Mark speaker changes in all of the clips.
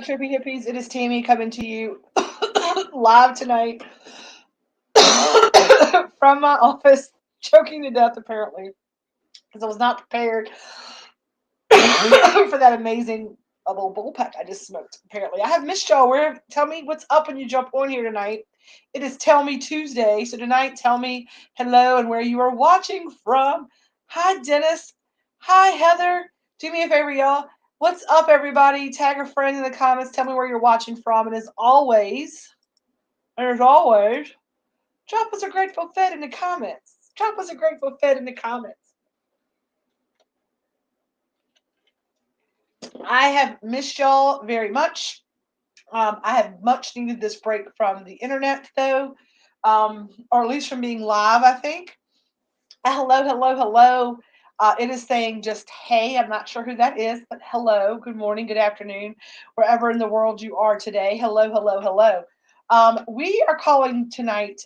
Speaker 1: Trippy Hippies. It is Tammy coming to you live tonight from my office, choking to death apparently because I was not prepared for that amazing little bullpack I just smoked. Apparently, I have missed y'all. Where tell me what's up when you jump on here tonight. It is Tell Me Tuesday, so tonight tell me hello and where you are watching from. Hi Dennis. Hi Heather. Do me a favor, y'all. What's up, everybody? Tag a friend in the comments. Tell me where you're watching from, and as always, drop us a grateful fed in the comments. Drop us a grateful fed in the comments. I have missed y'all very much. I have much needed this break from the internet, though, or at least from being live, I think. Hello, hello, hello. It is saying just hey. I'm not sure who that is, but hello, good morning, good afternoon, wherever in the world you are today. Hello, hello, hello. We are calling tonight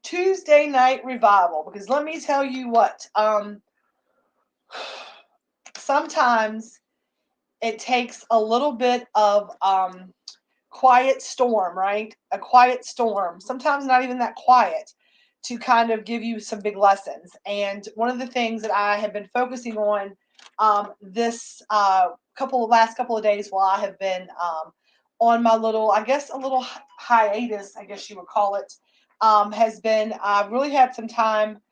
Speaker 1: Tuesday Night Revival because let me tell you what. Sometimes it takes a little bit of quiet storm, right? A quiet storm, sometimes not even that quiet, to kind of give you some big lessons. And one of the things that I have been focusing on this last couple of days while I have been on my little, I guess, a little hiatus, I guess you would call it, has been I've really had some time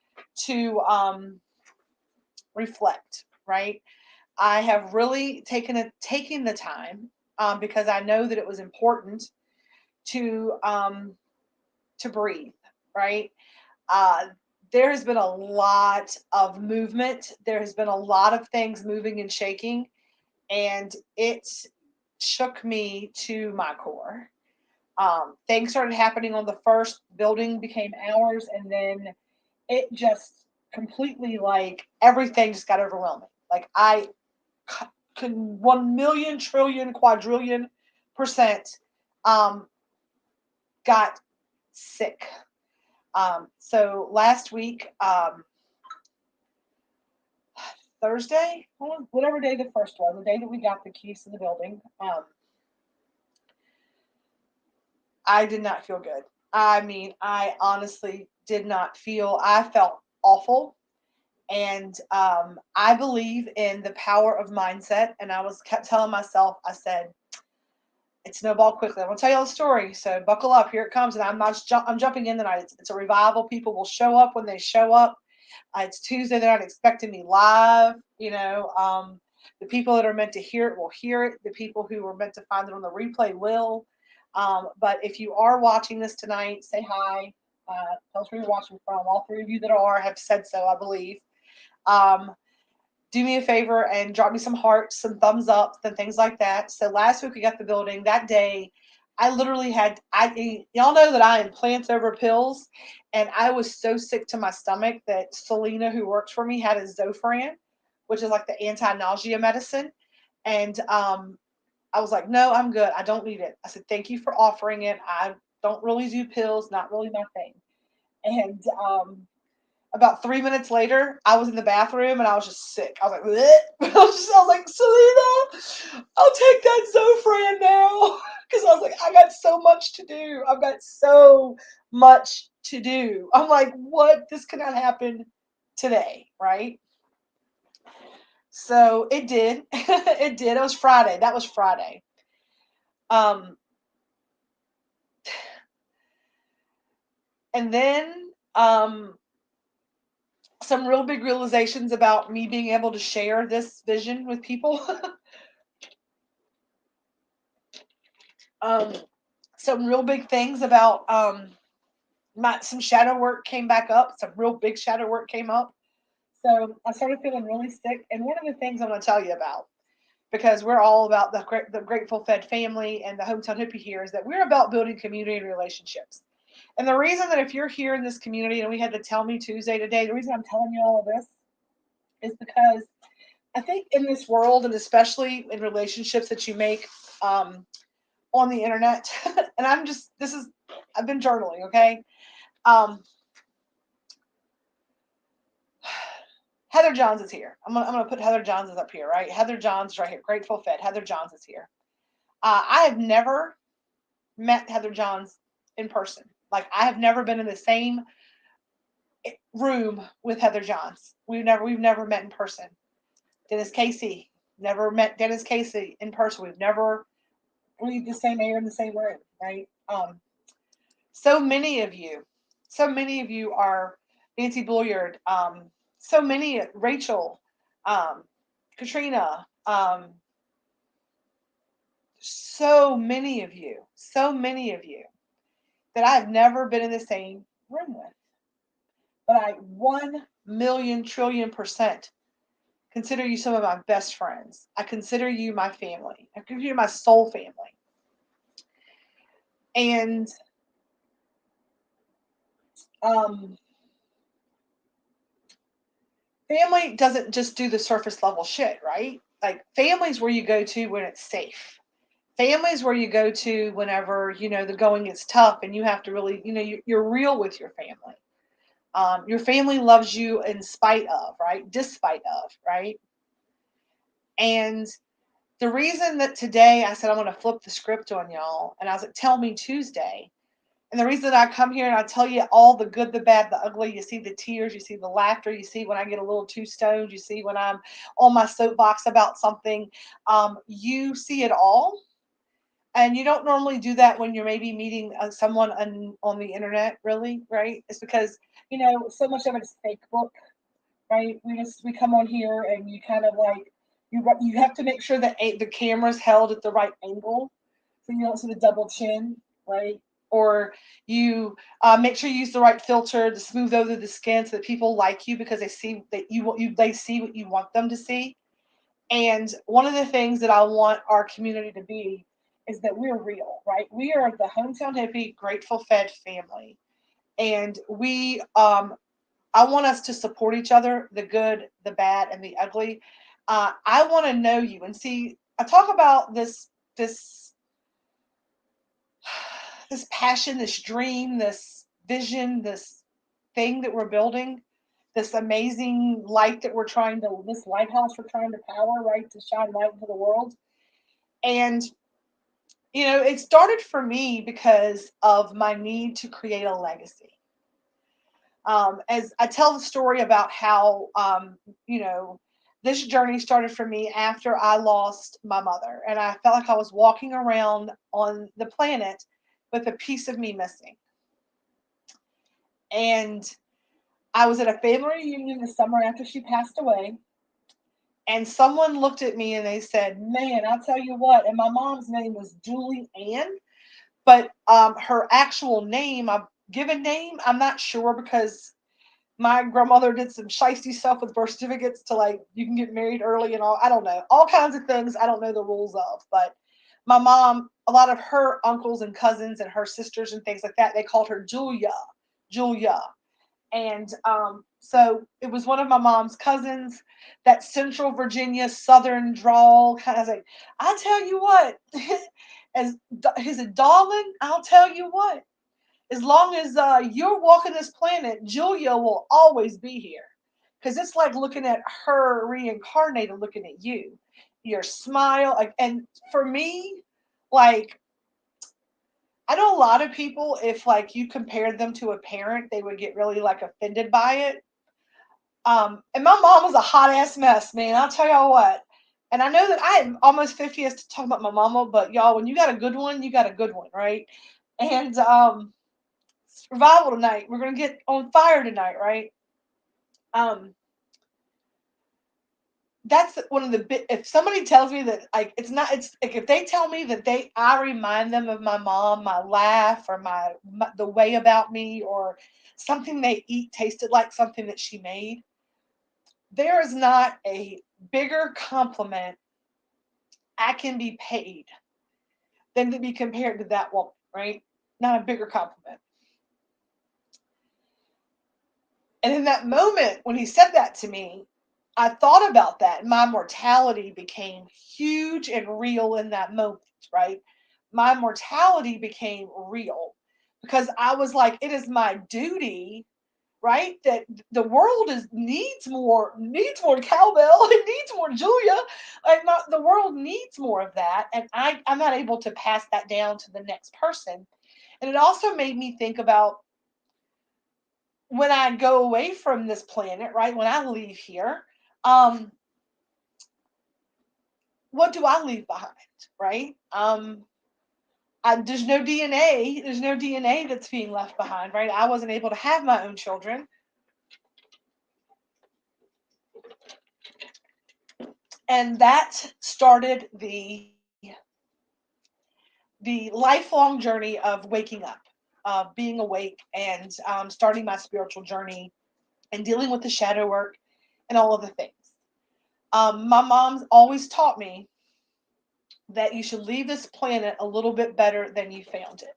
Speaker 1: to reflect, right? I have really taken the time because I know that it was important to breathe, right? Uh, there has been a lot of movement. There has been a lot of things moving and shaking, and it shook me to my core. Things started happening on the first, building became ours, and then it just completely, like, everything just got overwhelming. Like I could 1 million trillion quadrillion percent um, got sick. So last week, Thursday, whatever day the first was, the day that we got the keys to the building, I did not feel good. I mean, I honestly did not feel, I felt awful. And I believe in the power of mindset. And I was kept telling myself, I said, it snowballed quickly. I'm gonna tell you all the story, so buckle up. Here it comes, and I'm jumping in tonight. It's a revival. People will show up when they show up. It's Tuesday. They're not expecting me live. The people that are meant to hear it will hear it. The people who are meant to find it on the replay will. But if you are watching this tonight, say hi. Tell us where you're watching from. All three of you that are have said so, I believe. Um, do me a favor and drop me some hearts, some thumbs up, and things like that. So last week we got the building. That day, I literally y'all know that I am plants over pills, and I was so sick to my stomach that Selena, who works for me, had a Zofran, which is like the anti-nausea medicine. And I was like, no, I'm good. I don't need it. I said, thank you for offering it. I don't really do pills, not really my thing. And about 3 minutes later, I was in the bathroom and I was just sick. I was like, bleh. I was like, Selena, I'll take that Zofran now. Because I was like, I got so much to do. I've got so much to do. I'm like, what? This cannot happen today, right? So it did. It did. It was Friday. That was Friday. Um, and then some real big realizations about me being able to share this vision with people. um, some real big things about some shadow work came back up. Some real big shadow work came up. So I started feeling really sick. And one of the things I'm going to tell you about, because we're all about the Grateful Fed family and the Hometown Hippie here, is that we're about building community and relationships. And the reason that if you're here in this community, and we had the Tell Me Tuesday today, the reason I'm telling you all of this is because I think in this world, and especially in relationships that you make on the internet, and I've been journaling, okay? Um, Heather Johns is here. I'm gonna put Heather Johns is up here, right? Heather Johns is right here. Grateful Fed. Heather Johns is here. I have never met Heather Johns in person. Like I have never been in the same room with Heather Johns. We've never met in person. Dennis Casey, never met Dennis Casey in person. We've never breathed the same air in the same room, right? So many of you, so many of you are Nancy Bouillard, so many Rachel, um, Katrina, so many of you that I've never been in the same room with. But I 1,000,000,000,000,000% consider you some of my best friends. I consider you my family. I consider you my soul family. And um, family doesn't just do the surface level shit, right? Like family's where you go to when it's safe. Family's where you go to whenever the going gets tough, and you have to really you're real with your family. Your family loves you in spite of, right? Despite of, right? And the reason that today I said I'm going to flip the script on y'all, and I was like, tell me Tuesday. And the reason that I come here and I tell you all the good, the bad, the ugly, you see the tears, you see the laughter, you see when I get a little too stoned, you see when I'm on my soapbox about something, you see it all. And you don't normally do that when you're maybe meeting someone on the internet, really, right? It's because, so much of it is fake book, right? We come on here and you kind of like, you have to make sure that the camera's held at the right angle so you don't see the double chin, right? Or you make sure you use the right filter to smooth over the skin so that people like you because they see that they see what you want them to see. And one of the things that I want our community to be is that we're real, right? We are the hometown hippie, grateful fed family, and I want us to support each other, the good, the bad, and the ugly. I want to know you and see. I talk about this this passion, this dream, this vision, this thing that we're building, this amazing light that this lighthouse we're trying to power, right, to shine light into the world. And it started for me because of my need to create a legacy. As I tell the story about how, this journey started for me after I lost my mother, and I felt like I was walking around on the planet with a piece of me missing. And I was at a family reunion the summer after she passed away, and someone looked at me and they said, "Man, I'll tell you what." And my mom's name was Julie Ann, but her actual name, given name, I'm not sure because my grandmother did some shisty stuff with birth certificates to like you can get married early and all. I don't know all kinds of things. I don't know the rules of, but my mom, a lot of her uncles and cousins and her sisters and things like that, they called her Julia, Julia, and so it was one of my mom's cousins, that Central Virginia Southern drawl kind of like. I tell you what, as he's a darling. I'll tell you what, as long as you're walking this planet, Julia will always be here. Because it's like looking at her reincarnated, looking at you. Your smile. And for me, like, I know a lot of people, if like you compared them to a parent, they would get really like offended by it. And my mom was a hot ass mess, man. I'll tell y'all what. And I know that I am almost 50 as to talk about my mama, but y'all, when you got a good one, you got a good one, right? And survival tonight. We're gonna get on fire tonight, right? Um, that's one of the bit. If somebody tells me that, like, it's like if they tell me that I remind them of my mom, my laugh, or the way about me, or something they eat tasted like something that she made. There is not a bigger compliment I can be paid than to be compared to that woman, right? Not a bigger compliment. And in that moment, when he said that to me, I thought about that. My mortality became huge and real in that moment, right? My mortality became real because I was like, it is my duty right? That the world needs more cowbell. It needs more Julia. Like not, the world needs more of that, and I'm not able to pass that down to the next person. And it also made me think about when I go away from this planet, right? When I leave here, um, what do I leave behind, right? There's no DNA. There's no DNA that's being left behind, right? I wasn't able to have my own children, and that started the lifelong journey of waking up, of being awake, and starting my spiritual journey and dealing with the shadow work and all of the things. My mom's always taught me that you should leave this planet a little bit better than you found it.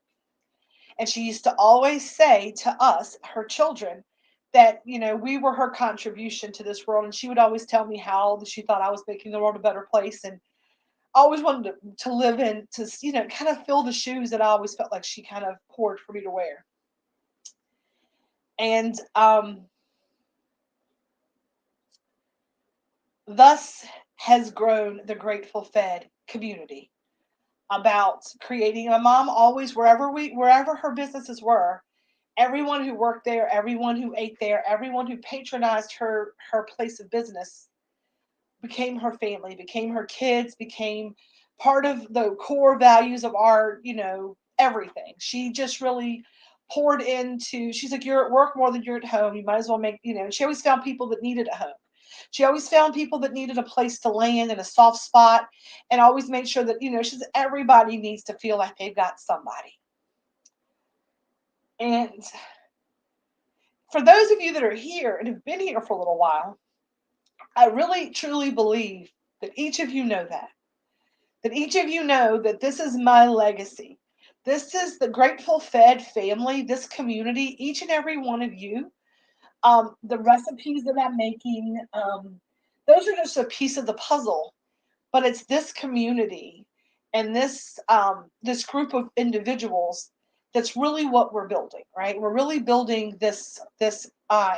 Speaker 1: And she used to always say to us, her children, that, we were her contribution to this world. And she would always tell me how she thought I was making the world a better place. And I always wanted to live in, to, kind of fill the shoes that I always felt like she kind of poured for me to wear. And thus has grown the Grateful Fed community, about creating. My mom always, wherever her businesses were, everyone who worked there, everyone who ate there, everyone who patronized her place of business became her family, became her kids, became part of the core values of our, everything. She just really poured into. She's like, you're at work more than you're at home. You might as well make, she always found people that needed a home. She always found people that needed a place to land and a soft spot, and always made sure that, she's everybody needs to feel like they've got somebody. And for those of you that are here and have been here for a little while, I really truly believe that each of you know that each of you know that this is my legacy. This is the Grateful Fed family, this community, each and every one of you. The recipes that I'm making, those are just a piece of the puzzle, but it's this community and this group of individuals that's really what we're building, right? We're really building this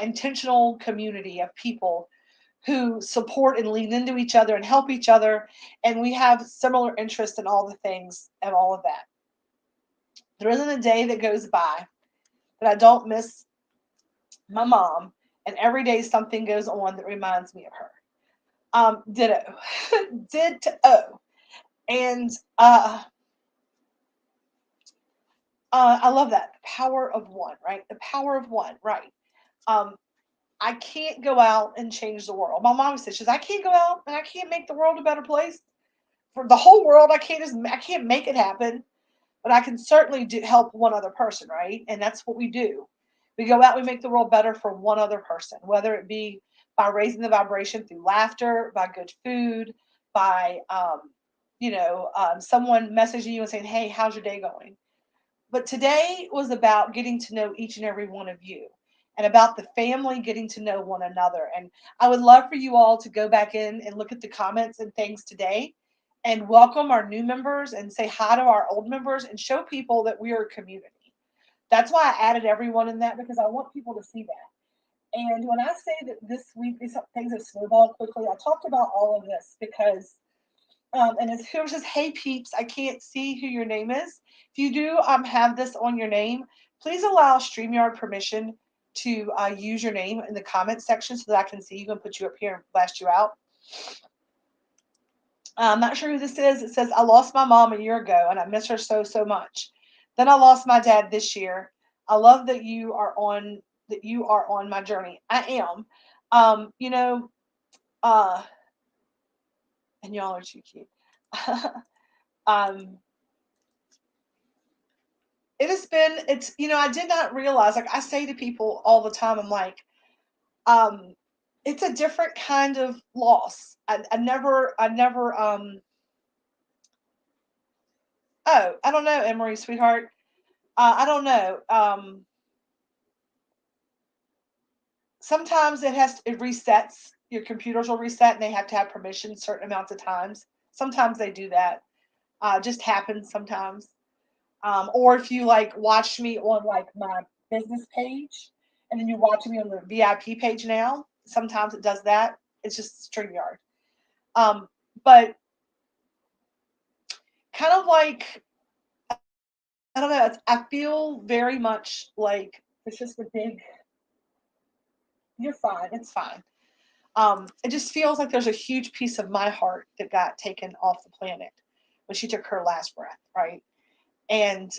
Speaker 1: intentional community of people who support and lean into each other and help each other, and we have similar interests in all the things and all of that. There isn't a day that goes by that I don't miss my mom, and every day something goes on that reminds me of her. Ditto. Ditto. And I love that. The power of one, right? The power of one, right? Um, I can't go out and change the world. My mom says, I can't go out and I can't make the world a better place for the whole world. I can't make it happen, but I can certainly help one other person, right? And that's what we do. We go out, we make the world better for one other person, whether it be by raising the vibration through laughter, by good food, by someone messaging you and saying, "Hey, how's your day going?" But today was about getting to know each and every one of you, and about the family getting to know one another. And I would love for you all to go back in and look at the comments and things today and welcome our new members and say hi to our old members and show people that we are a community. That's why I added everyone in that, because I want people to see that. And when I say that this week these things have snowballed quickly, I talked about all of this because and it's whoever says, "Hey peeps, I can't see who your name is." If you do have this on your name, please allow StreamYard permission to use your name in the comment section so that I can see you and put you up here and blast you out. I'm not sure who this is. It says, "I lost my mom a year ago and I miss her so, so much. Then I lost my dad this year. I love that you are on my journey." I am. Um, you know, uh, and y'all are too cute. um, I did not realize, like I say to people all the time, I'm like, um, it's a different kind of loss. Oh, I don't know, Emery, sweetheart. I don't know. Sometimes it resets. Your computers will reset and they have to have permission certain amounts of times. Sometimes they do that. Just happens sometimes. Or if you like watch me on like my business page and then you're watching me on the VIP page now. Sometimes it does that. It's just StreamYard. Um, but kind of like, I don't know. I feel very much like it's just a big. You're fine. It's fine. It just feels like there's a huge piece of my heart that got taken off the planet when she took her last breath, right? And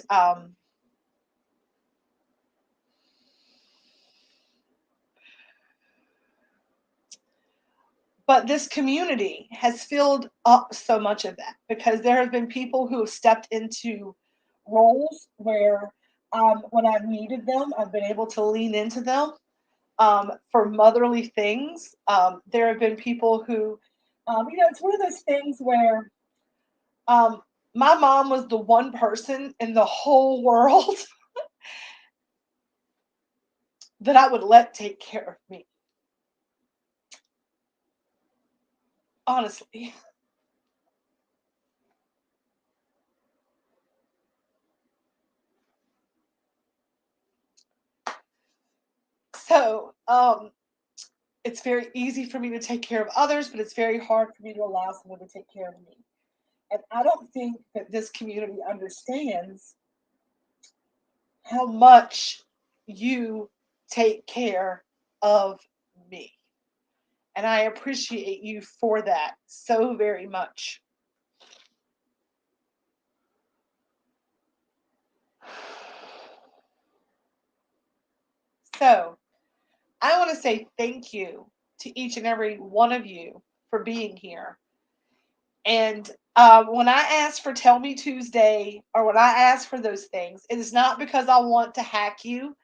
Speaker 1: but this community has filled up so much of that because there have been people who have stepped into roles where when I've needed them, I've been able to lean into them for motherly things. There have been people who, it's one of those things where um, my mom was the one person in the whole world that I would let take care of me, honestly. So it's very easy for me to take care of others, but it's very hard for me to allow someone to take care of me. And I don't think that this community understands how much you take care of me. And I appreciate you for that so very much. So I want to say thank you to each and every one of you for being here. And when I ask for Tell Me Tuesday or when I ask for those things, it is not because I want to hack you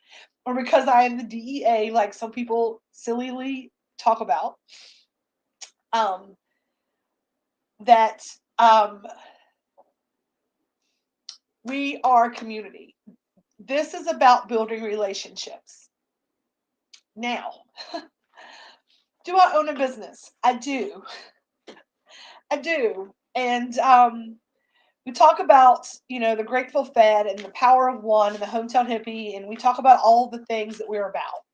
Speaker 1: or because I am the DEA, like some people sillily talk about. Um, that we are a community. This is about building relationships. Now, do I own a business? I do. I do. And we talk about, the Grateful Fed and the power of one and the hometown hippie, and we talk about all the things that we're about.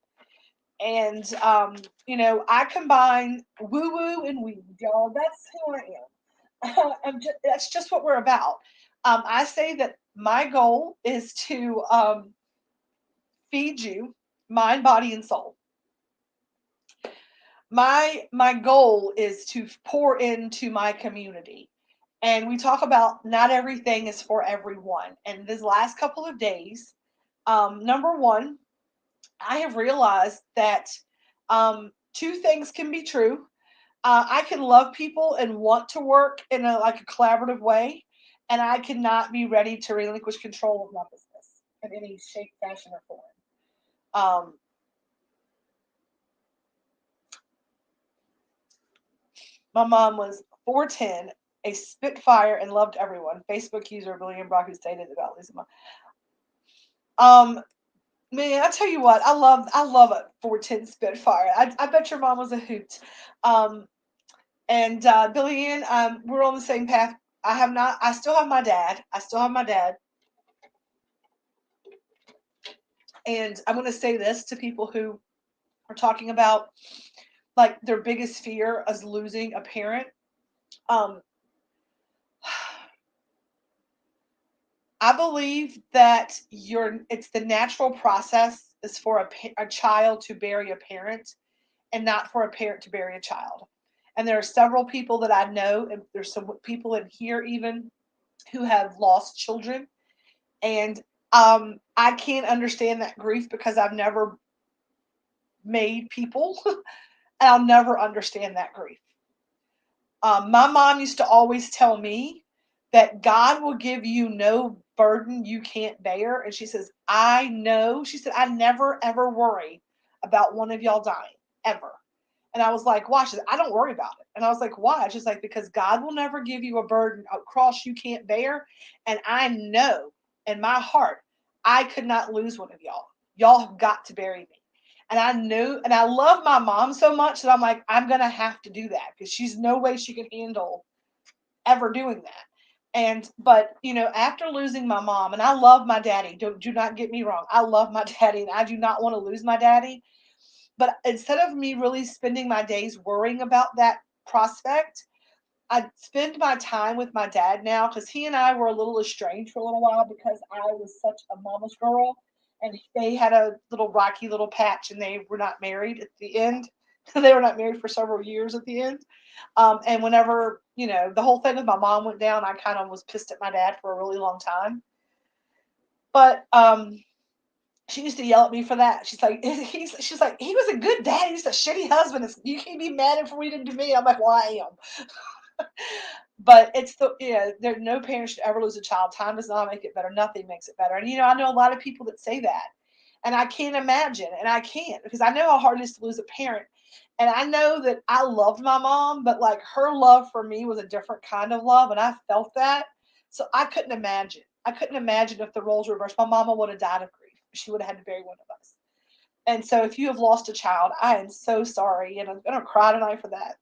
Speaker 1: And, I combine woo woo and weed, y'all. That's who I am. That's just what we're about. I say that my goal is to feed you mind, body, and soul. My goal is to pour into my community. And we talk about not everything is for everyone. And this last couple of days, number one, I have realized that two things can be true. I can love people and want to work in a collaborative way, and I cannot be ready to relinquish control of my business in any shape, fashion, or form. Um, my mom was 4'10", a spitfire, and loved everyone. Facebook user William Brock who stated about Lisa. Um, Man, I tell you what, I love a 410 Spitfire. I bet your mom was a hoot. Um, and Billy Ann, we're on the same path. I still have my dad. I still have my dad. And I'm going to say this to people who are talking about like their biggest fear is losing a parent. Um, I believe that it's the natural process is for a child to bury a parent and not for a parent to bury a child. And there are several people that I know, and there's some people in here even who have lost children. And I can't understand that grief because I've never made people, and I'll never understand that grief. My mom used to always tell me that God will give you no burden you can't bear. And she says, I know. She said, I never, ever worry about one of y'all dying, ever. And I was like, why? She said, I don't worry about it. And I was like, why? She's like, because God will never give you a burden, a cross you can't bear. And I know in my heart, I could not lose one of y'all. Y'all have got to bury me. And I knew, and I love my mom so much that I'm like, I'm going to have to do that because she's no way she can handle ever doing that. But after losing my mom, and I love my daddy, do not get me wrong, I love my daddy, and I do not want to lose my daddy. But instead of me really spending my days worrying about that prospect, I spend my time with my dad now, because he and I were a little estranged for a little while because I was such a mama's girl, and they had a little rocky little patch, and they were not married at the end. They were not married for several years at the end. And whenever the whole thing with my mom went down, I kind of was pissed at my dad for a really long time. But she used to yell at me for that. She's like, she's like, he was a good dad. He's a shitty husband. You can't be mad at him for what he did to me. I'm like, well, I am. But it's there. No parent should ever lose a child. Time does not make it better. Nothing makes it better. And I know a lot of people that say that, and I can't imagine, and I can't, because I know how hard it is to lose a parent. And I know that I loved my mom, but like her love for me was a different kind of love, and I felt that. So I couldn't imagine. I couldn't imagine if the roles reversed. My mama would have died of grief. She would have had to bury one of us. And so if you have lost a child, I am so sorry, and I'm gonna cry tonight for that.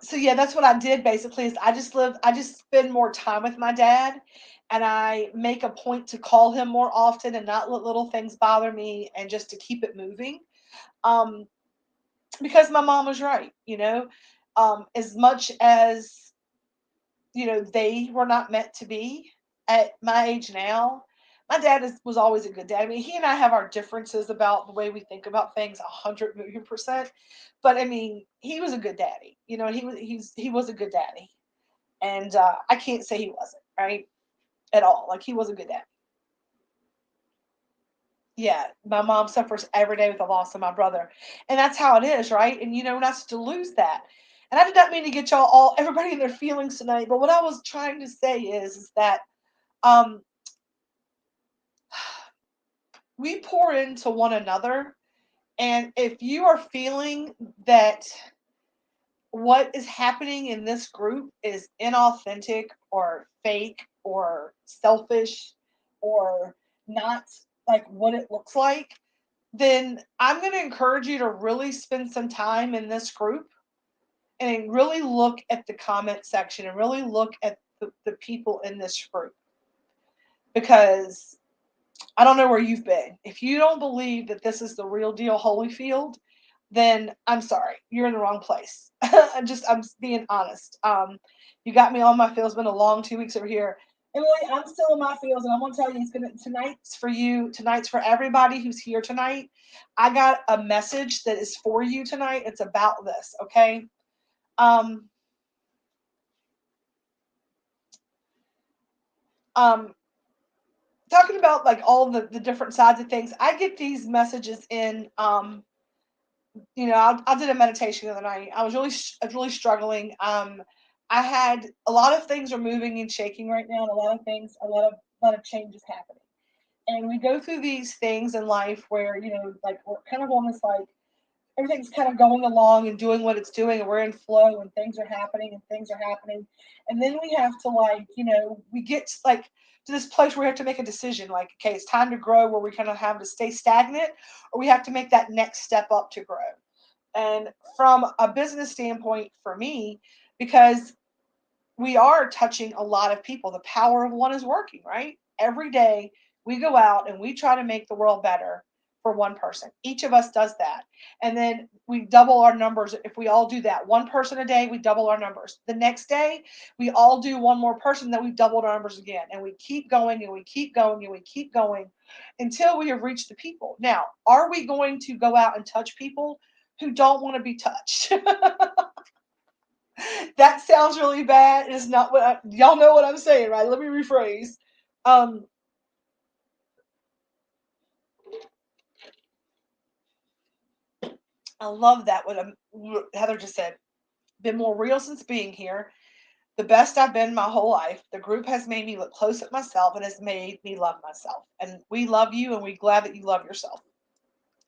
Speaker 1: So yeah, that's what I did basically, is I just spend more time with my dad, and I make a point to call him more often and not let little things bother me, and just to keep it moving. Um, because my mom was right, as much as they were not meant to be at my age now. My dad was always a good dad. I mean, he and I have our differences about the way we think about things, 100 million%. But I mean, he was a good daddy. He was a good daddy, and I can't say he wasn't right at all. Like, he was a good dad. Yeah, my mom suffers every day with the loss of my brother, and that's how it is, right? And we're not supposed to lose that. And I did not mean to get y'all all everybody in their feelings tonight, but what I was trying to say is that um, we pour into one another. And if you are feeling that what is happening in this group is inauthentic or fake or selfish or not like what it looks like, then I'm going to encourage you to really spend some time in this group and really look at the comment section and really look at the people in this group, because I don't know where you've been. If you don't believe that this is the real deal Holyfield, then I'm sorry, you're in the wrong place. I'm being honest. You got me on my feels. It's been a long 2 weeks over here. Emily, I'm still in my feels, and I'm gonna tell you, tonight's for you. Tonight's for everybody who's here tonight. I got a message that is for you tonight. It's about this, okay? Um, um, Talking about like all the different sides of things. I get these messages in I did a meditation the other night. I was really struggling. I had a lot of things are moving and shaking right now, and a lot of changes happening. And we go through these things in life where like we're kind of almost like everything's kind of going along and doing what it's doing, and we're in flow, and things are happening, and then we have to like we get like to this place where we have to make a decision. Like, okay, it's time to grow, where we kind of have to stay stagnant, or we have to make that next step up to grow. And from a business standpoint for me, because we are touching a lot of people, the power of one is working, right? Every day we go out and we try to make the world better for one person. Each of us does that. And then we double our numbers. If we all do that, one person a day, we double our numbers. The next day, we all do one more person, then we doubled our numbers again. And we keep going and we keep going and we keep going until we have reached the people. Now, are we going to go out and touch people who don't want to be touched? That sounds really bad. It's not y'all know what I'm saying, right? Let me rephrase. Um, I love that what Heather just said. Been more real since being here. The best I've been my whole life. The group has made me look close at myself and has made me love myself. And we love you, and we're glad that you love yourself.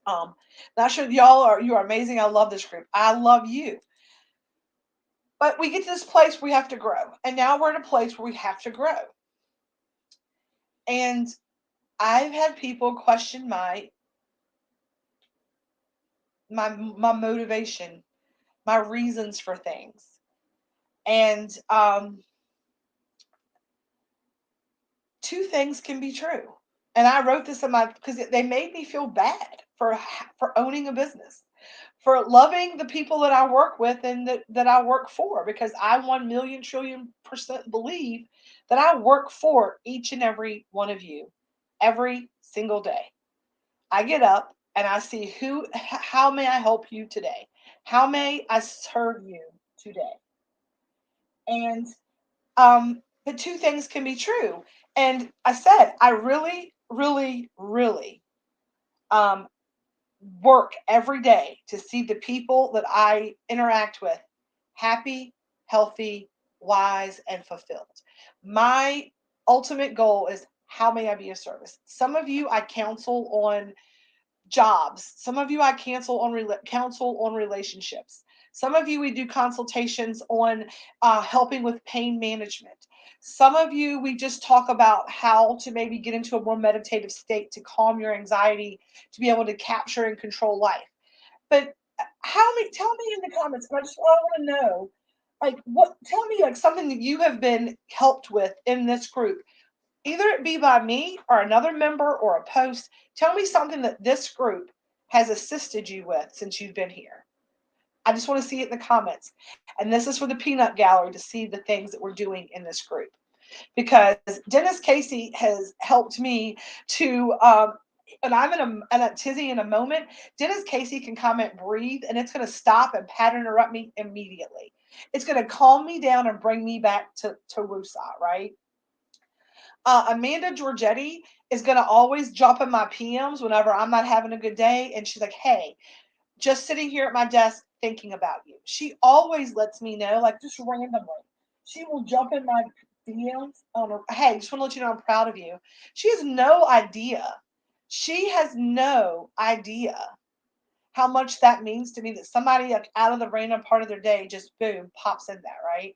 Speaker 1: Not sure you are amazing. I love this group. I love you. But we get to this place where we have to grow. And now we're in a place where we have to grow. And I've had people question my motivation, my reasons for things. And two things can be true. And I wrote this in my, because they made me feel bad for owning a business, for loving the people that I work with and that I work for, because I 1,000,000,000,000% believe that I work for each and every one of you every single day. I get up and I see how may I help you today? How may I serve you today? And the two things can be true. And I said, I really, really, really um, work every day to see the people that I interact with happy, healthy, wise, and fulfilled. My ultimate goal is, how may I be of service? Some of you I counsel on jobs. Some of you I counsel on relationships. Some of you we do consultations on helping with pain management. Some of you we just talk about how to maybe get into a more meditative state to calm your anxiety, to be able to capture and control life. But how many? Tell me in the comments. And I want to know, like, what? Tell me like something that you have been helped with in this group, either it be by me or another member or a post. Tell me something that this group has assisted you with since you've been here. I just want to see it in the comments. And this is for the peanut gallery to see the things that we're doing in this group. Because Dennis Casey has helped me to, and I'm in a tizzy in a moment. Dennis Casey can comment breathe, and it's going to stop and pattern interrupt me immediately. It's going to calm me down and bring me back to Wusa, right? Amanda Giorgetti is going to always drop in my PMs whenever I'm not having a good day. And she's like, hey, just sitting here at my desk thinking about you. She always lets me know, like just randomly. She will jump in my DMs on her, hey, just want to let you know I'm proud of you. She has no idea. She has no idea how much that means to me, that somebody like out of the random part of their day just boom pops in that, right?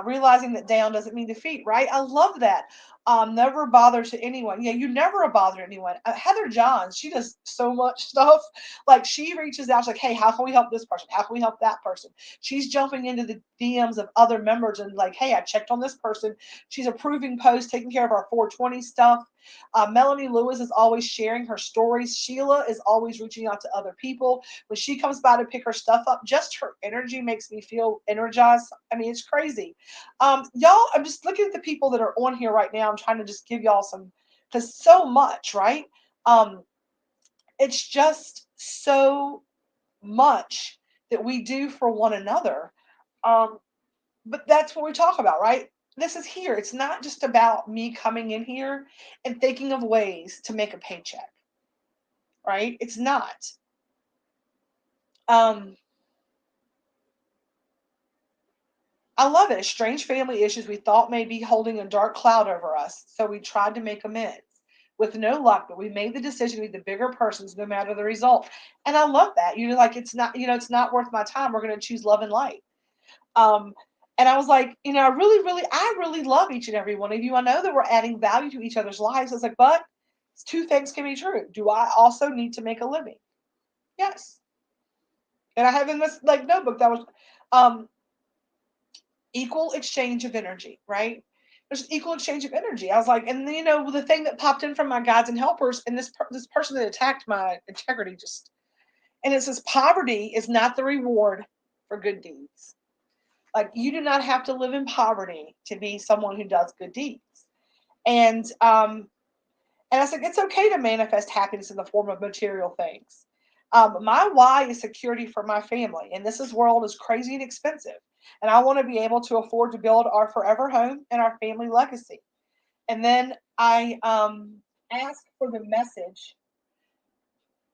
Speaker 1: Realizing that down doesn't mean defeat, right? I love that. Never a bother to anyone. Yeah, you never a bother to anyone. Heather Johns, she does so much stuff. Like she reaches out, she's like, hey, how can we help this person? How can we help that person? She's jumping into the DMs of other members and like, hey, I checked on this person. She's approving posts, taking care of our 420 stuff. Melanie Lewis is always sharing her stories. Sheila is always reaching out to other people. When she comes by to pick her stuff up, just her energy makes me feel energized. I mean, it's crazy. Y'all, I'm just looking at the people that are on here right now. I'm trying to just give y'all some, because so much, right? It's just so much that we do for one another. Um, but that's what we talk about, right? This is here. It's not just about me coming in here and thinking of ways to make a paycheck, right? It's not. Um, I love it. Strange family issues we thought may be holding a dark cloud over us, so we tried to make amends. With no luck, but we made the decision to be the bigger persons no matter the result. And I love that. You're like, it's not, it's not worth my time. We're going to choose love and light. Um, and I was like, I really love each and every one of you. I know that we're adding value to each other's lives. I was like, but two things can be true. Do I also need to make a living? Yes. And I have in this like notebook that was um, equal exchange of energy, right? There's equal exchange of energy. I was like, and the thing that popped in from my guides and helpers, and this person that attacked my integrity just, and it says, poverty is not the reward for good deeds. Like you do not have to live in poverty to be someone who does good deeds. And and I said, it's okay to manifest happiness in the form of material things. My why is security for my family, and this world is crazy and expensive. And I want to be able to afford to build our forever home and our family legacy. And then I asked for the message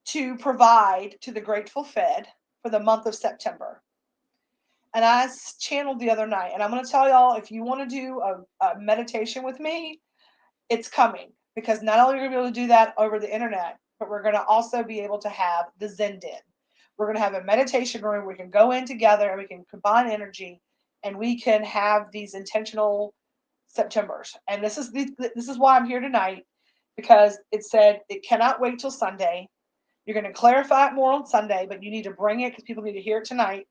Speaker 1: to provide to the Grateful Fed for the month of September. And I channeled the other night, and I'm going to tell y'all, if you want to do a meditation with me, it's coming, because not only are we going to be able to do that over the internet, but we're going to also be able to have the Zen Den. We're going to have a meditation room. We can go in together and we can combine energy, and we can have these intentional Septembers. And this is why I'm here tonight, because it said it cannot wait till Sunday. You're going to clarify it more on Sunday, but you need to bring it because people need to hear it tonight.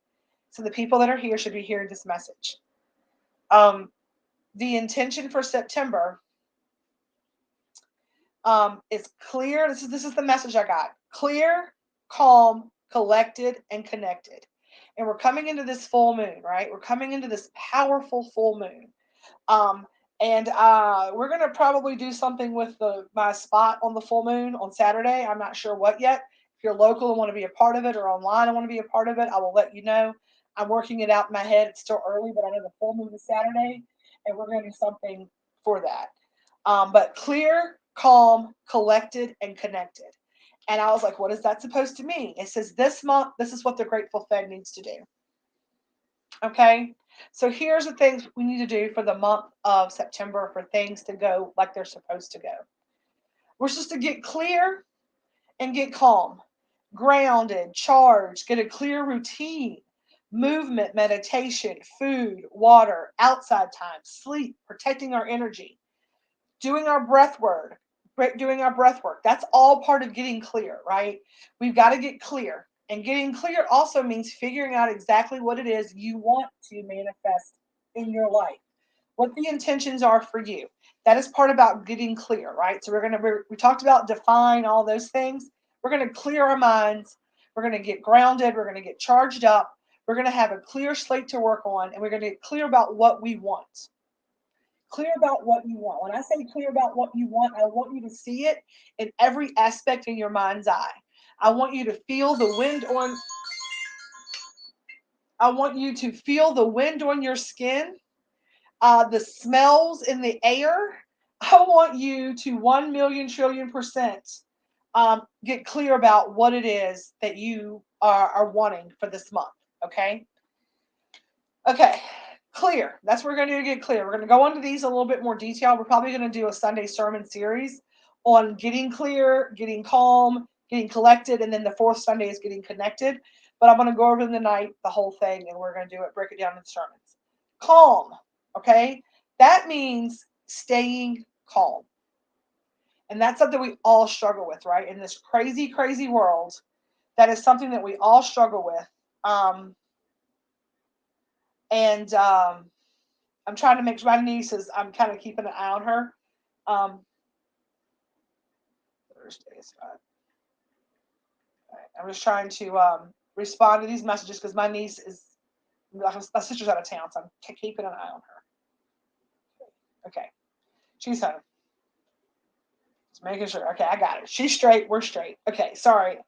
Speaker 1: So the people that are here should be hearing this message. Um, the intention for September is clear. This is the message I got. Clear, calm, collected, and connected. And we're coming into this full moon, right? We're coming into this powerful full moon. Um, and we're gonna probably do something with my spot on the full moon on Saturday. I'm not sure what yet. If you're local and want to be a part of it, or online and want to be a part of it, I will let you know. I'm working it out in my head. It's still early, but I know the full moon is Saturday, and we're gonna do something for that. But clear, calm, collected, and connected. And I was like, what is that supposed to mean? It says this month, this is what the Grateful Fed needs to do. Okay. So here's the things we need to do for the month of September for things to go like they're supposed to go. We're supposed to get clear and get calm, grounded, charged, get a clear routine, movement, meditation, food, water, outside time, sleep, protecting our energy, doing our breath work, That's all part of getting clear, right? We've got to get clear. And getting clear also means figuring out exactly what it is you want to manifest in your life, what the intentions are for you. That is part about getting clear, right? So we talked about define all those things. We're going to clear our minds. We're going to get grounded. We're going to get charged up. We're going to have a clear slate to work on, and we're going to get clear about what we want. Clear about what you want. When I say clear about what you want, I want you to see it in every aspect in your mind's eye. I want you to feel the wind on I want you to feel the wind on your skin, the smells in the air. I want you to 1,000,000,000,000,000% get clear about what it is that you are wanting for this month. Okay. Okay. Clear. That's what we're going to do to get clear. We're going to go into these a little bit more detail. We're probably going to do a Sunday sermon series on getting clear, getting calm, getting collected, and then the fourth Sunday is getting connected. But I'm going to go over in the night the whole thing, and we're going to break it down in sermons. Calm. Okay. That means staying calm. And that's something we all struggle with, right? In this crazy, crazy world, that is something that we all struggle with. And I'm trying to make sure my niece is, I'm kind of keeping an eye on her. Thursday is fine. Right. I'm just trying to respond to these messages because my niece is, my sister's out of town, so I'm keeping an eye on her. Okay. She's home. Just making sure. Okay, I got it. She's straight. We're straight. Okay, sorry.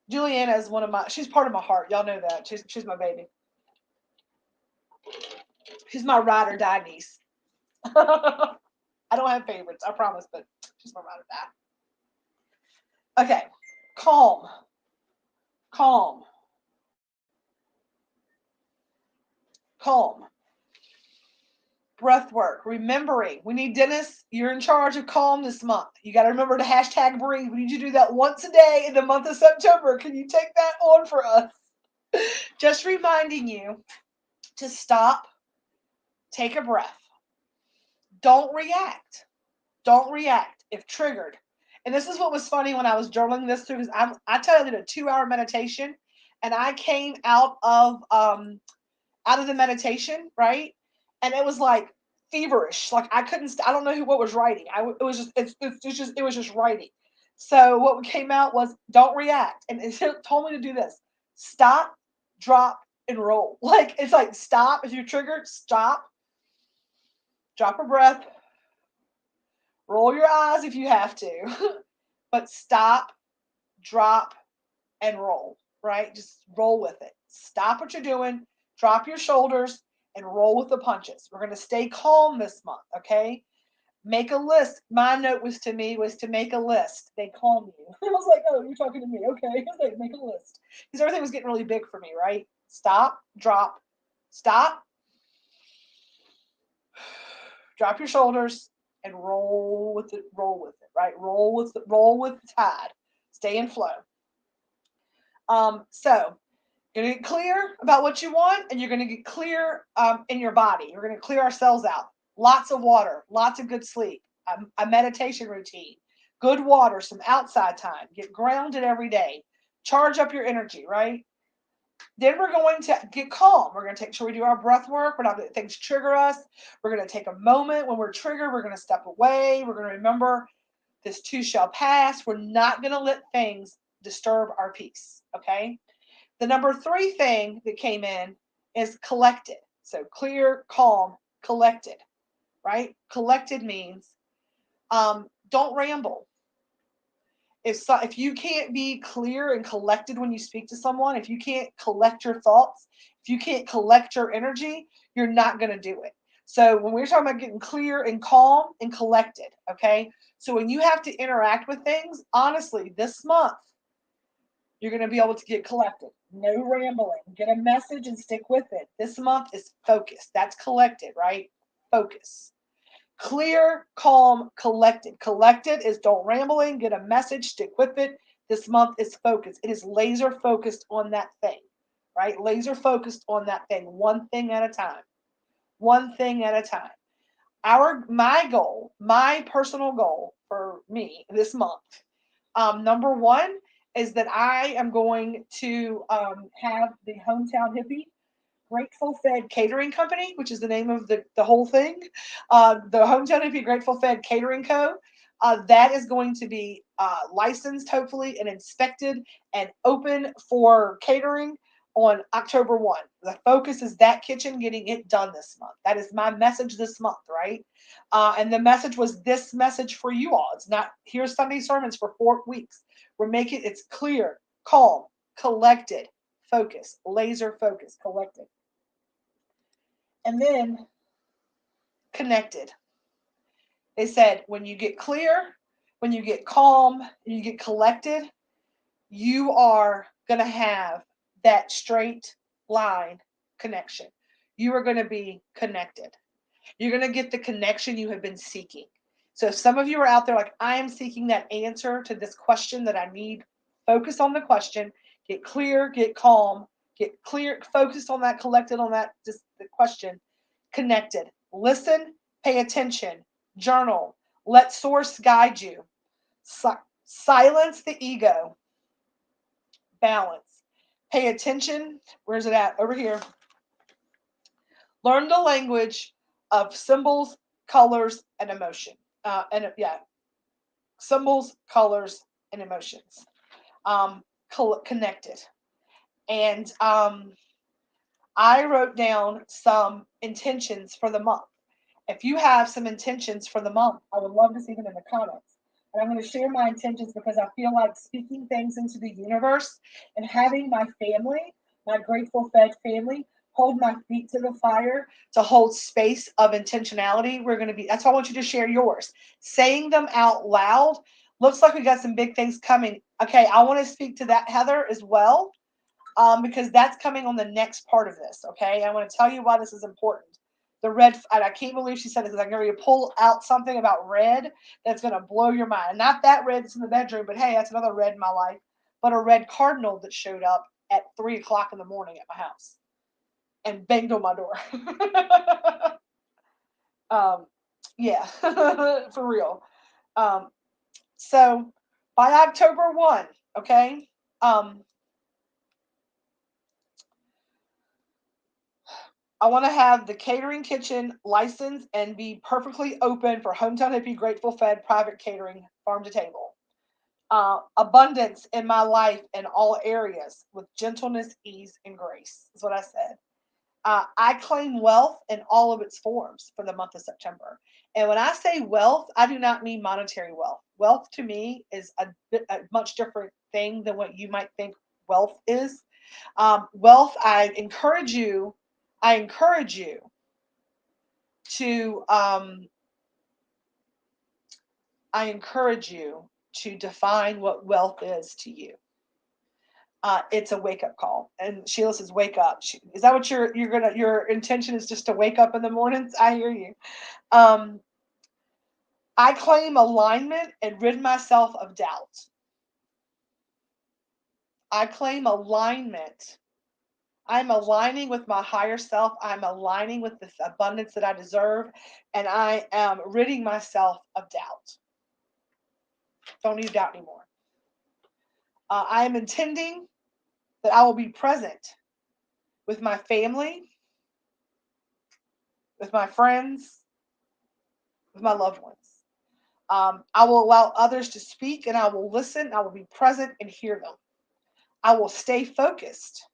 Speaker 1: Juliana is she's part of my heart. Y'all know that. She's my baby. She's my ride or die niece. I don't have favorites, I promise, but she's my ride or die. Okay, calm. Calm. Calm. Breath work. Remembering. We need Dennis. You're in charge of calm this month. You got to remember to hashtag breathe. We need you to do that once a day in the month of September. Can you take that on for us? Just reminding you to stop, take a breath. Don't react. Don't react if triggered. And this is what was funny when I was journaling this through, because I tell you, I did a 2-hour meditation, and I came out of the meditation, right? And it was like feverish. Like I couldn't. I don't know what was writing. It was just writing. So what came out was don't react, and it told me to do this: stop, drop, and roll. Like it's like stop if you're triggered. Stop, drop a breath, roll your eyes if you have to, but stop, drop, and roll. Right? Just roll with it. Stop what you're doing. Drop your shoulders and roll with the punches. We're going to stay calm this month, okay? Make a list. My note was to make a list. They calm you. I was like, oh, you're talking to me. Okay. I was like, make a list. Because everything was getting really big for me, right? Stop, drop, stop, drop your shoulders, and roll with it, right? Roll with the tide. Stay in flow. So you're going to get clear about what you want, and you're going to get clear in your body. We're going to clear ourselves out. Lots of water, lots of good sleep, a meditation routine, good water, some outside time. Get grounded every day. Charge up your energy, right? Then we're going to get calm. We're going to take sure we do our breath work. We're not going to let things trigger us. We're going to take a moment when we're triggered. We're going to step away. We're going to remember this too shall pass. We're not going to let things disturb our peace. Okay. The number 3 thing that came in is collected. So clear, calm, collected, right? Collected means don't ramble. If you can't be clear and collected when you speak to someone, if you can't collect your thoughts, if you can't collect your energy, you're not going to do it. So when we're talking about getting clear and calm and collected, okay? So when you have to interact with things, honestly, this month, you're going to be able to get collected. No rambling. Get a message and stick with it. This month is focused. That's collected, right? Focus. Clear, calm, collected. Collected is don't rambling, get a message, stick with it. This month is focused. It is laser focused on that thing, right? Laser focused on that thing, one thing at a time. One thing at a time. My goal, my personal goal for me this month, number 1 is that I am going to have the Hometown Hippie Grateful Fed Catering Company, which is the name of the whole thing. The Hometown Hippie Grateful Fed Catering Co. That is going to be licensed, hopefully, and inspected and open for catering on October 1. The focus is that kitchen getting it done this month. That is my message this month, right? And the message was this message for you all. It's not, here's Sunday sermons for 4 weeks. We're making it's clear, calm, collected, focus, laser focus, collected. And then connected. They said when you get clear, when you get calm, you get collected, you are going to have that straight line connection. You are going to be connected. You're going to get the connection you have been seeking. So if some of you are out there like, I am seeking that answer to this question that I need, focus on the question, get clear, get calm, get clear, focused on that, collected on that, just the question, connected. Listen, pay attention, journal, let source guide you. Silence the ego, balance. Pay attention. Where's it at? Over here. Learn the language of symbols, colors, and emotion. Symbols, colors, and emotions. Connected. And I wrote down some intentions for the month. If you have some intentions for the month, I would love to see them in the comments. And I'm going to share my intentions because I feel like speaking things into the universe and having my family, my Grateful Fed family, hold my feet to the fire to hold space of intentionality. That's why I want you to share yours. Saying them out loud. Looks like we got some big things coming. Okay, I want to speak to that, Heather, as well, because that's coming on the next part of this. Okay, I want to tell you why this is important. The red, and I can't believe she said it because I'm going to pull out something about red that's going to blow your mind. Not that red that's in the bedroom, but hey, that's another red in my life. But a red cardinal that showed up at 3:00 in the morning at my house and banged on my door. Yeah, for real. So by October 1, okay, I want to have the catering kitchen licensed and be perfectly open for Hometown Hippie Grateful Fed private catering, farm to table. Abundance in my life in all areas with gentleness, ease, and grace is what I said. I claim wealth in all of its forms for the month of September. And when I say wealth, I do not mean monetary wealth. Wealth to me is a much different thing than what you might think wealth is. Wealth, I encourage you to define what wealth is to you. It's a wake up call. And Sheila says, "Wake up." Is that what your intention is, just to wake up in the mornings? I hear you. I claim alignment and rid myself of doubt. I claim alignment. I'm aligning with my higher self. I'm aligning with the abundance that I deserve. And I am ridding myself of doubt. Don't need doubt anymore. I am intending that I will be present with my family, with my friends, with my loved ones. I will allow others to speak and I will listen. I will be present and hear them. I will stay focused.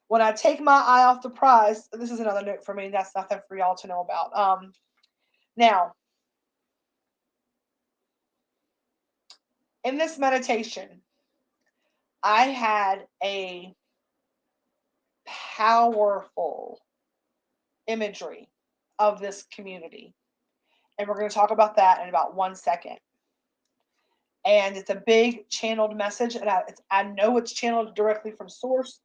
Speaker 1: When I take my eye off the prize, this is another note for me. That's nothing for y'all to know about. Now, in this meditation, I had a powerful imagery of this community. And we're going to talk about that in about 1 second. And it's a big channeled message. And I know it's channeled directly from source.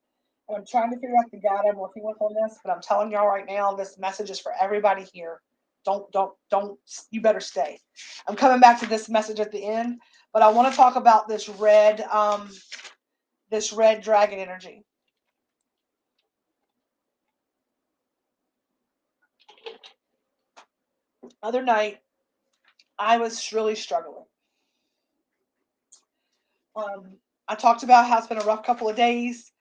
Speaker 1: And I'm trying to figure out the guide I'm working with on this. But I'm telling y'all right now, this message is for everybody here. Don't, you better stay. I'm coming back to this message at the end. But I want to talk about this red dragon energy. Other night, I was really struggling. I talked about how it's been a rough couple of days,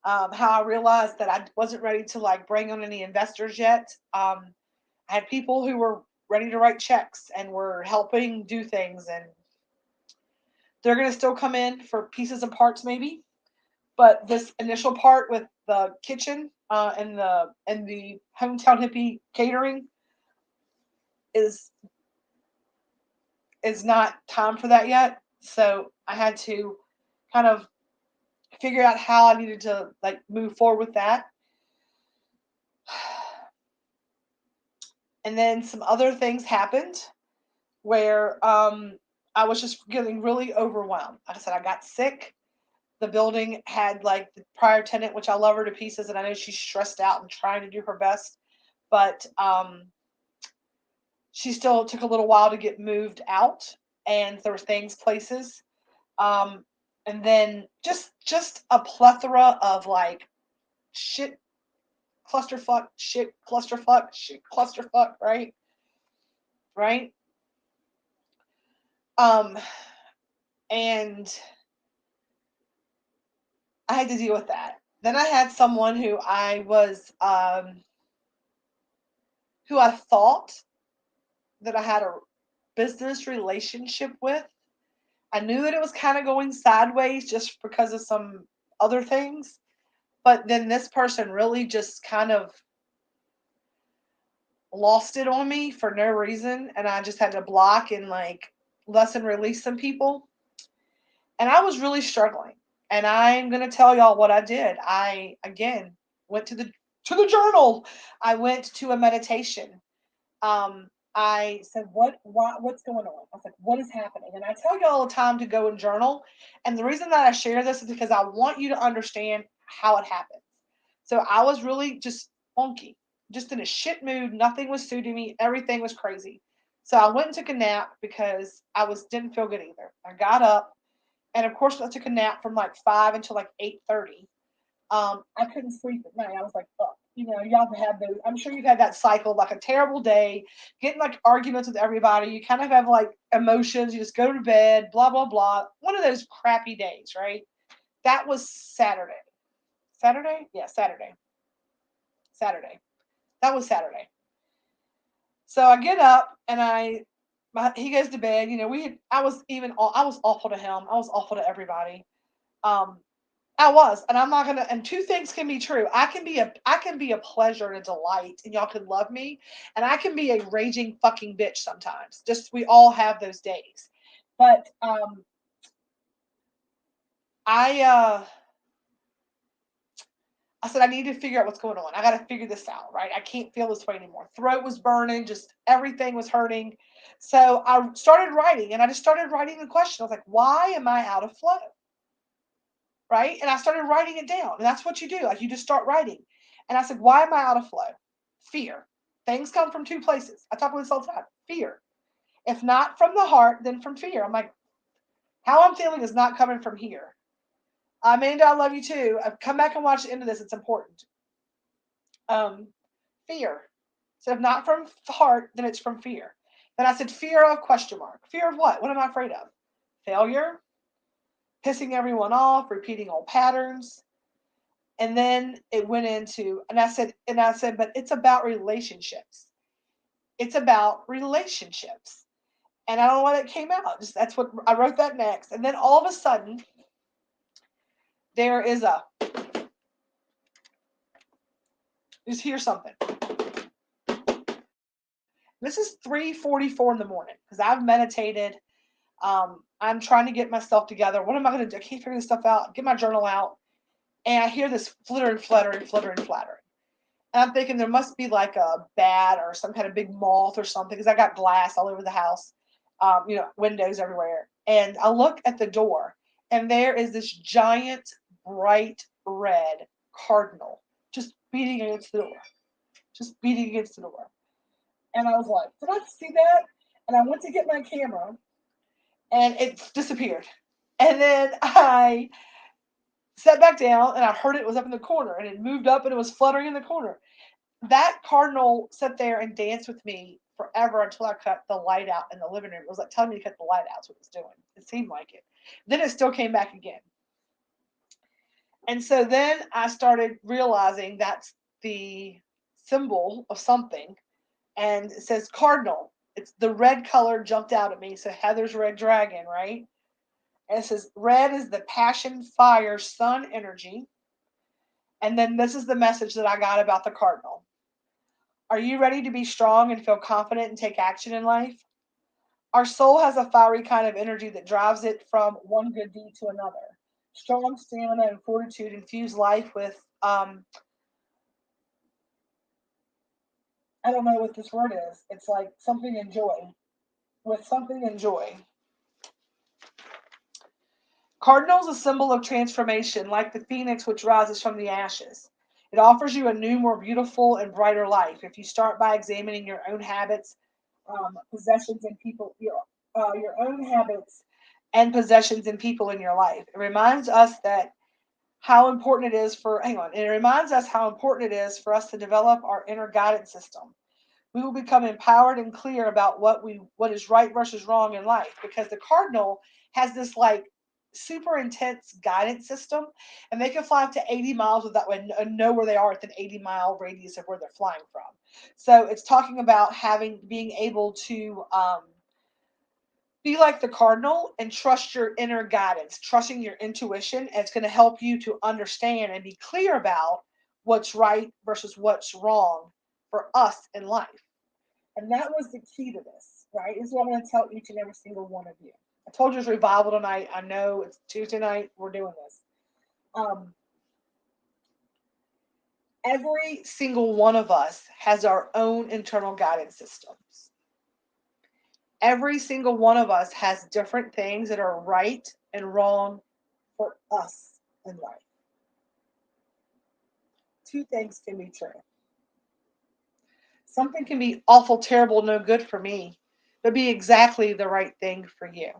Speaker 1: how I realized that I wasn't ready to like bring on any investors yet. I had people who were ready to write checks and were helping do things, and they're going to still come in for pieces and parts maybe. But this initial part with the kitchen and the hometown hippie catering is not time for that yet. So I had to kind of figure out how I needed to like move forward with that. And then some other things happened where I was just getting really overwhelmed. Like I said, I got sick. The building had like the prior tenant, which I love her to pieces, and I know she's stressed out and trying to do her best, but she still took a little while to get moved out, and there were places, and then just a plethora of like shit, clusterfuck, shit, clusterfuck, shit, clusterfuck, right? Right? And I had to deal with that. Then I had someone who who I thought that I had a business relationship with. I knew that it was kind of going sideways just because of some other things. But then this person really just kind of lost it on me for no reason. And I just had to block and like lesson release some people. And I was really struggling. And I'm going to tell y'all what I did. I, again, went to the journal. I went to a meditation. I said, what's going on? I was like, what is happening? And I tell you all the time to go and journal. And the reason that I share this is because I want you to understand how it happens. So I was really just funky, just in a shit mood. Nothing was suiting me. Everything was crazy. So I went and took a nap because didn't feel good either. I got up, and of course I took a nap from like 5 until like 8:30. I couldn't sleep at night. I was like, fuck. You know, y'all have had those. I'm sure you've had that cycle, like a terrible day, getting like arguments with everybody. You kind of have like emotions. You just go to bed, blah, blah, blah. One of those crappy days, right? That was Saturday. Saturday? Yeah, Saturday. Saturday. That was Saturday. So I get up and he goes to bed. You know, I was awful to him. I was awful to everybody. Um, I was, and I'm not gonna. And two things can be true. I can be a pleasure and a delight, and y'all can love me, and I can be a raging fucking bitch sometimes. Just we all have those days, but I I said I need to figure out what's going on. I got to figure this out, right? I can't feel this way anymore. Throat was burning, just everything was hurting. So I started writing, and I just started writing the question. I was like, why am I out of flow? Right? And I started writing it down. And that's what you do. Like you just start writing. And I said, why am I out of flow? Fear. Things come from two places. I talk about this all the time. Fear. If not from the heart, then from fear. I'm like, how I'm feeling is not coming from here. Amanda, I love you too. Come back and watch the end of this. It's important. Um, Fear. So if not from heart, then it's from fear. Then I said, fear of question mark. Fear of what? What am I afraid of? Failure, pissing everyone off, repeating old patterns. And then it went into, and I said, but it's about relationships. It's about relationships. And I don't know why that came out. Just that's what I wrote that next. And then all of a sudden, there is a, just hear something. This is 3:44 in the morning because I've meditated. I'm trying to get myself together. What am I going to do? I can't figure this stuff out. Get my journal out. And I hear this flittering, fluttering, flittering, flattering. And I'm thinking there must be like a bat or some kind of big moth or something because I got glass all over the house, windows everywhere. And I look at the door, and there is this giant, bright red cardinal just beating against the door, just beating against the door. And I was like, did I see that? And I went to get my camera, and it disappeared. And then I sat back down, and I heard it was up in the corner, and it moved up, and it was fluttering in the corner. That cardinal sat there and danced with me forever until I cut the light out in the living room. It was like telling me to cut the light out. That's what it was doing. It seemed like it. Then it still came back again. And so then I started realizing that's the symbol of something. And it says cardinal. It's the red color jumped out at me. So Heather's red dragon, right? And it says red is the passion, fire, sun energy. And then this is the message that I got about the cardinal. Are you ready to be strong and feel confident and take action in life? Our soul has a fiery kind of energy that drives it from one good deed to another. Strong stamina and fortitude infuse life with, I don't know what this word is. It's like something in joy. With something in joy. Cardinal is a symbol of transformation, like the phoenix which rises from the ashes. It offers you a new, more beautiful, and brighter life if you start by examining your own habits, possessions, and people, your own habits and possessions and people in your life. It reminds us that how important it is for, hang on, it reminds us how important it is for us to develop our inner guidance system. We will become empowered and clear about what is right versus wrong in life because the cardinal has this like super intense guidance system, and they can fly up to 80 miles without and know where they are within 80-mile radius of where they're flying from. So it's talking about being able to be like the cardinal and trust your inner guidance, trusting your intuition. And it's going to help you to understand and be clear about what's right versus what's wrong for us in life. And that was the key to this, right? This is what I'm going to tell each and every single one of you. I told you it's revival tonight. I know it's Tuesday night. We're doing this. Every single one of us has our own internal guidance systems. Every single one of us has different things that are right and wrong for us in life. Two things can be true. Something can be awful, terrible, no good for me, but be exactly the right thing for you.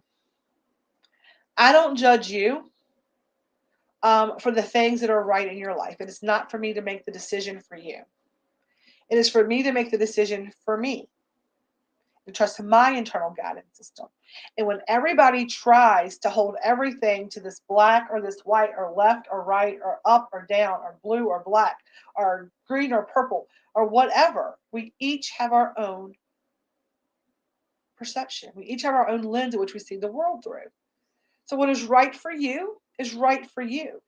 Speaker 1: I don't judge you for the things that are right in your life. It is not for me to make the decision for you. It is for me to make the decision for me and trust my internal guidance system. And when everybody tries to hold everything to this black or this white or left or right or up or down or blue or black or green or purple or whatever, we each have our own perception. We each have our own lens in which we see the world through. So what is right for you is right for you.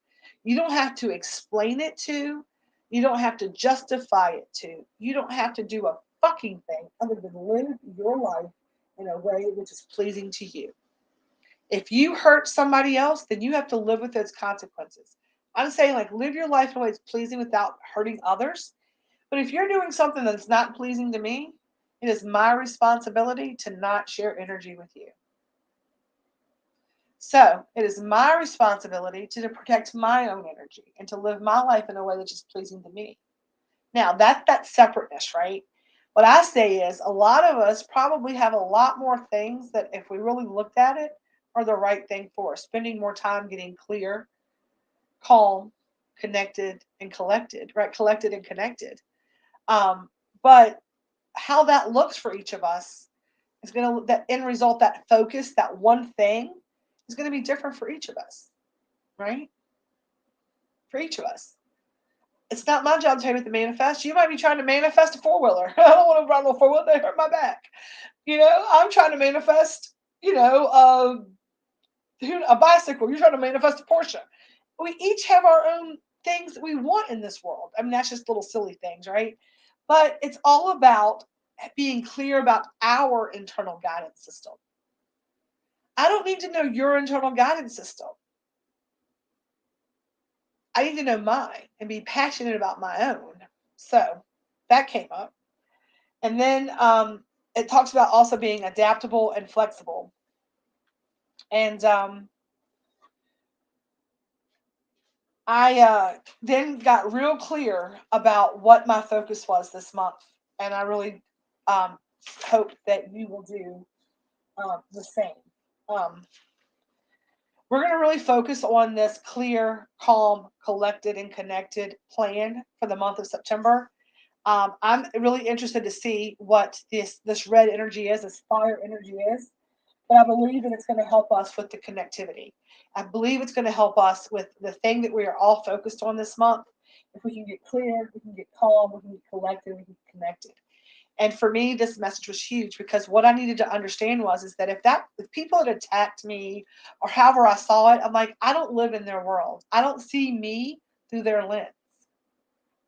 Speaker 1: You don't have to explain it to. You don't have to justify it to. You don't have to do a fucking thing other than live your life in a way which is pleasing to you. If you hurt somebody else, then you have to live with those consequences. I'm saying like live your life in a way that's pleasing without hurting others. But if you're doing something that's not pleasing to me, it is my responsibility to not share energy with you. So it is my responsibility to protect my own energy and to live my life in a way that's just pleasing to me. Now that separateness, right? What I say is a lot of us probably have a lot more things that if we really looked at it are the right thing for us. Spending more time getting clear, calm, connected, and collected, right? Collected and connected. But how that looks for each of us is going to, that end result, that focus, that one thing is going to be different for each of us, right? For each of us. It's not my job to tell you what to manifest. You might be trying to manifest a four-wheeler. I don't want to run a four-wheeler. They hurt my back. I'm trying to manifest, a bicycle. You're trying to manifest a Porsche. We each have our own things that we want in this world. I mean, that's just little silly things, right? But it's all about being clear about our internal guidance system. I don't need to know your internal guidance system. I need to know mine and be passionate about my own. So that came up. And then it talks about also being adaptable and flexible. And I then got real clear about what my focus was this month. And I really hope that you will do the same. Um, we're going to really focus on this clear, calm, collected, and connected plan for the month of September. I'm really interested to see what this red energy is, this fire energy is. But I believe that it's going to help us with the connectivity. I believe it's going to help us with the thing that we are all focused on this month. If we can get clear, we can get calm, we can get collected, we can get connected. And for me, this message was huge because what I needed to understand was is that if people had attacked me or however I saw it, I'm like, I don't live in their world. I don't see me through their lens,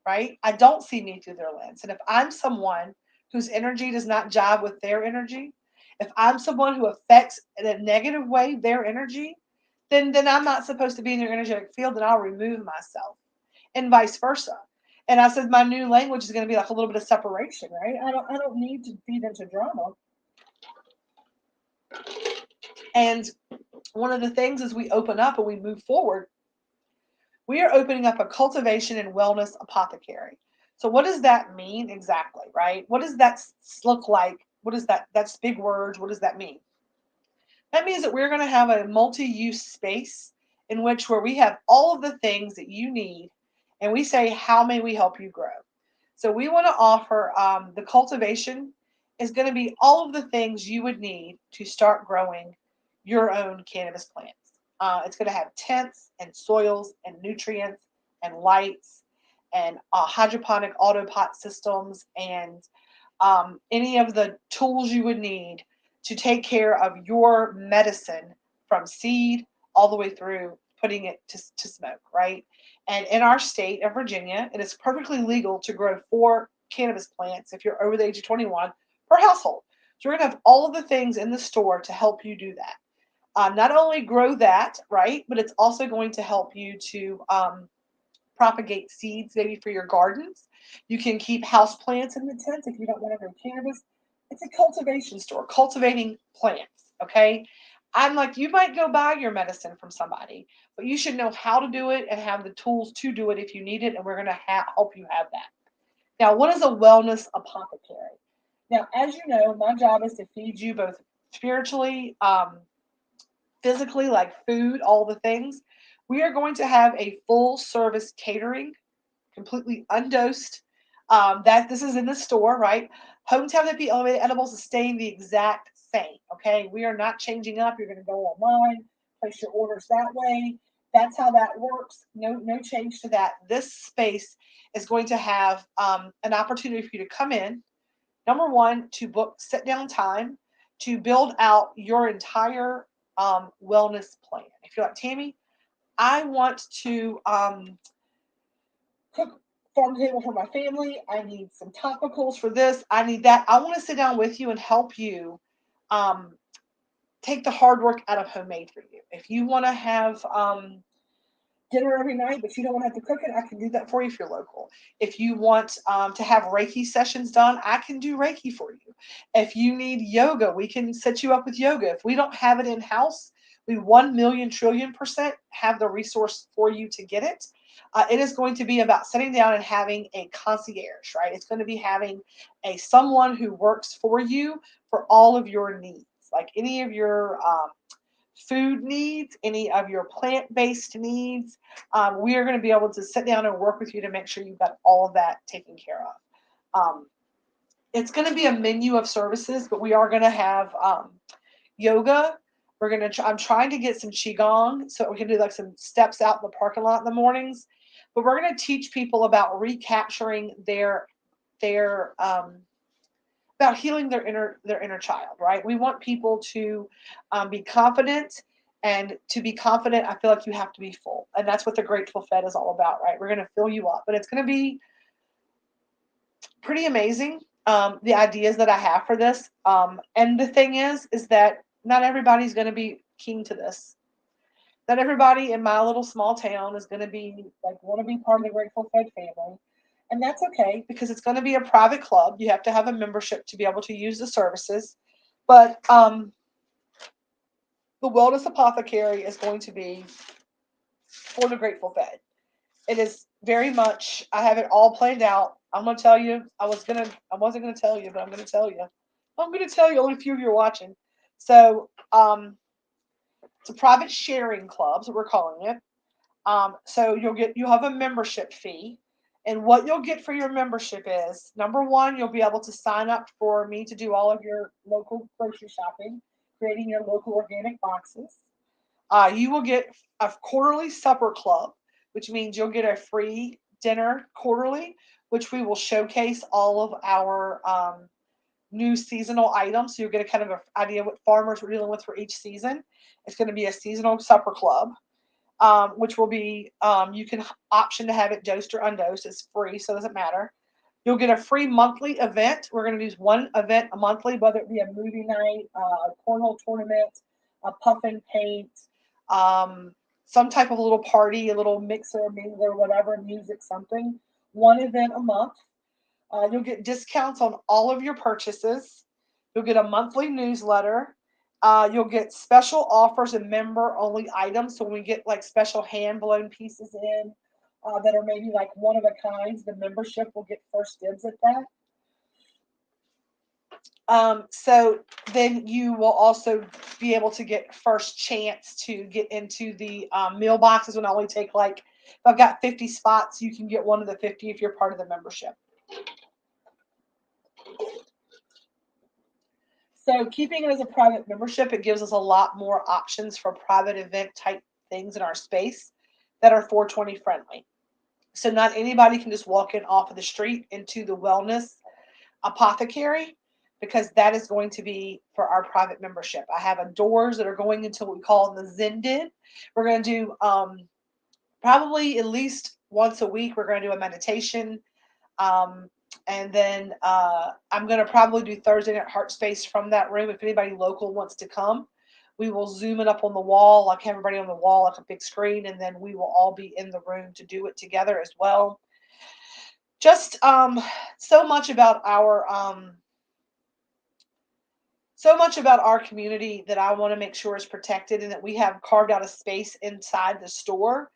Speaker 1: right? I don't see me through their lens. And if I'm someone whose energy does not jive with their energy, if I'm someone who affects in a negative way their energy, then I'm not supposed to be in their energetic field and I'll remove myself and vice versa. And I said my new language is going to be like a little bit of separation, right? I don't need to feed into drama. And one of the things as we open up and we move forward, we are opening up a cultivation and wellness apothecary. So what does that mean exactly, right? What does that look like? What is that? That's big words. What does that mean? That means that we're going to have a multi-use space in which where we have all of the things that you need and we say, how may we help you grow? So we want to offer the cultivation is going to be all of the things you would need to start growing your own cannabis plants. It's going to have tents and soils and nutrients and lights and hydroponic autopot systems and any of the tools you would need to take care of your medicine from seed all the way through putting it to smoke, right? And in our state of Virginia, it is perfectly legal to grow 4 cannabis plants if you're over the age of 21 per household. So you're going to have all of the things in the store to help you do that. Not only grow that, right, but it's also going to help you to propagate seeds maybe for your gardens. You can keep house plants in the tent if you don't want to grow cannabis. It's a cultivation store, cultivating plants. Okay. I'm like, you might go buy your medicine from somebody, but you should know how to do it and have the tools to do it if you need it. And we're going to help you have that. Now, what is a wellness apothecary? Now, as you know, my job is to feed you both spiritually, physically, like food, all the things. We are going to have a full service catering, completely undosed. That this is in the store, right? Hometown Hippie Elevated Edibles is staying the exact same. Okay, we are not changing up. You're going to go online, place your orders that way. That's how that works. No change to that. This space is going to have an opportunity for you to come in. Number one, to book sit down time to build out your entire wellness plan. If you're like Tammy, I want to cook farm table for my family. I need some topicals for this. I need that. I want to sit down with you and help you um, take the hard work out of homemade for you. If you want to have dinner every night, but you don't want to have to cook it, I can do that for you if you're local. If you want to have Reiki sessions done, I can do Reiki for you. If you need yoga, we can set you up with yoga. If we don't have it in house, we 1,000,000,000,000% have the resource for you to get it. It is going to be about sitting down and having a concierge, right? It's going to be having a someone who works for you for all of your needs, like any of your food needs, any of your plant-based needs. We are going to be able to sit down and work with you to make sure you've got all of that taken care of. It's going to be a menu of services, but we are going to have yoga. We're going to. I'm trying to get some qigong so we can do like some steps out in the parking lot in the mornings. but we're going to teach people about recapturing their about healing their inner child, right? We want people to be confident, and to be confident, I feel like you have to be full, and that's what the Grateful Fed is all about, right? We're going to fill you up, but it's going to be pretty amazing. The ideas that I have for this, and the thing is that not everybody's going to be keen to this. Not everybody in my little small town is going to be like want to be part of the Grateful Fed family. And that's okay because it's going to be a private club. You have to have a membership to be able to use the services. But the Wellness Apothecary is going to be for the Grateful Fed. It is very much, I have it all planned out. I'm going to tell you, I wasn't going to tell you, but I'm going to tell you. I'm going to tell you, only a few of you are watching. So it's a private sharing club, so we're calling it. So you have a membership fee, and what you'll get for your membership is number one, you'll be able to sign up for me to do all of your local grocery shopping, creating your local organic boxes. You will get a quarterly supper club, which means you'll get a free dinner quarterly, which we will showcase all of our new seasonal items. So you'll get a kind of an idea what farmers are dealing with for each season. It's going to be a seasonal supper club, which will be you can option to have it dosed or undosed. It's free, so it doesn't matter. You'll get a free monthly event. We're going to do one event a monthly, whether it be a movie night, a cornhole tournament, a puff and paint, um, some type of little party, a little mixer, mingler, whatever, music, something. One event a month. You'll get discounts on all of your purchases. You'll get a monthly newsletter. You'll get special offers and member only items. So when we get like special hand blown pieces in that are maybe like one of a kind, the membership will get first dibs at that. So then you will also be able to get first chance to get into the meal boxes. When I only take like, if I've got 50 spots, you can get one of the 50 if you're part of the membership. So keeping it as a private membership, it gives us a lot more options for private event type things in our space that are 420 friendly. So not anybody can just walk in off of the street into the wellness apothecary, because that is going to be for our private membership. I have doors that are going into what we call the Zen Den. We're going to do probably at least once a week. We're going to do a meditation. And then I'm going to probably do Thursday night heart space from that room. If anybody local wants to come, we will zoom it up on the wall, like everybody on the wall, like a big screen, and then we will all be in the room to do it together as well. Just so much about our community that I want to make sure is protected, and that we have carved out a space inside the store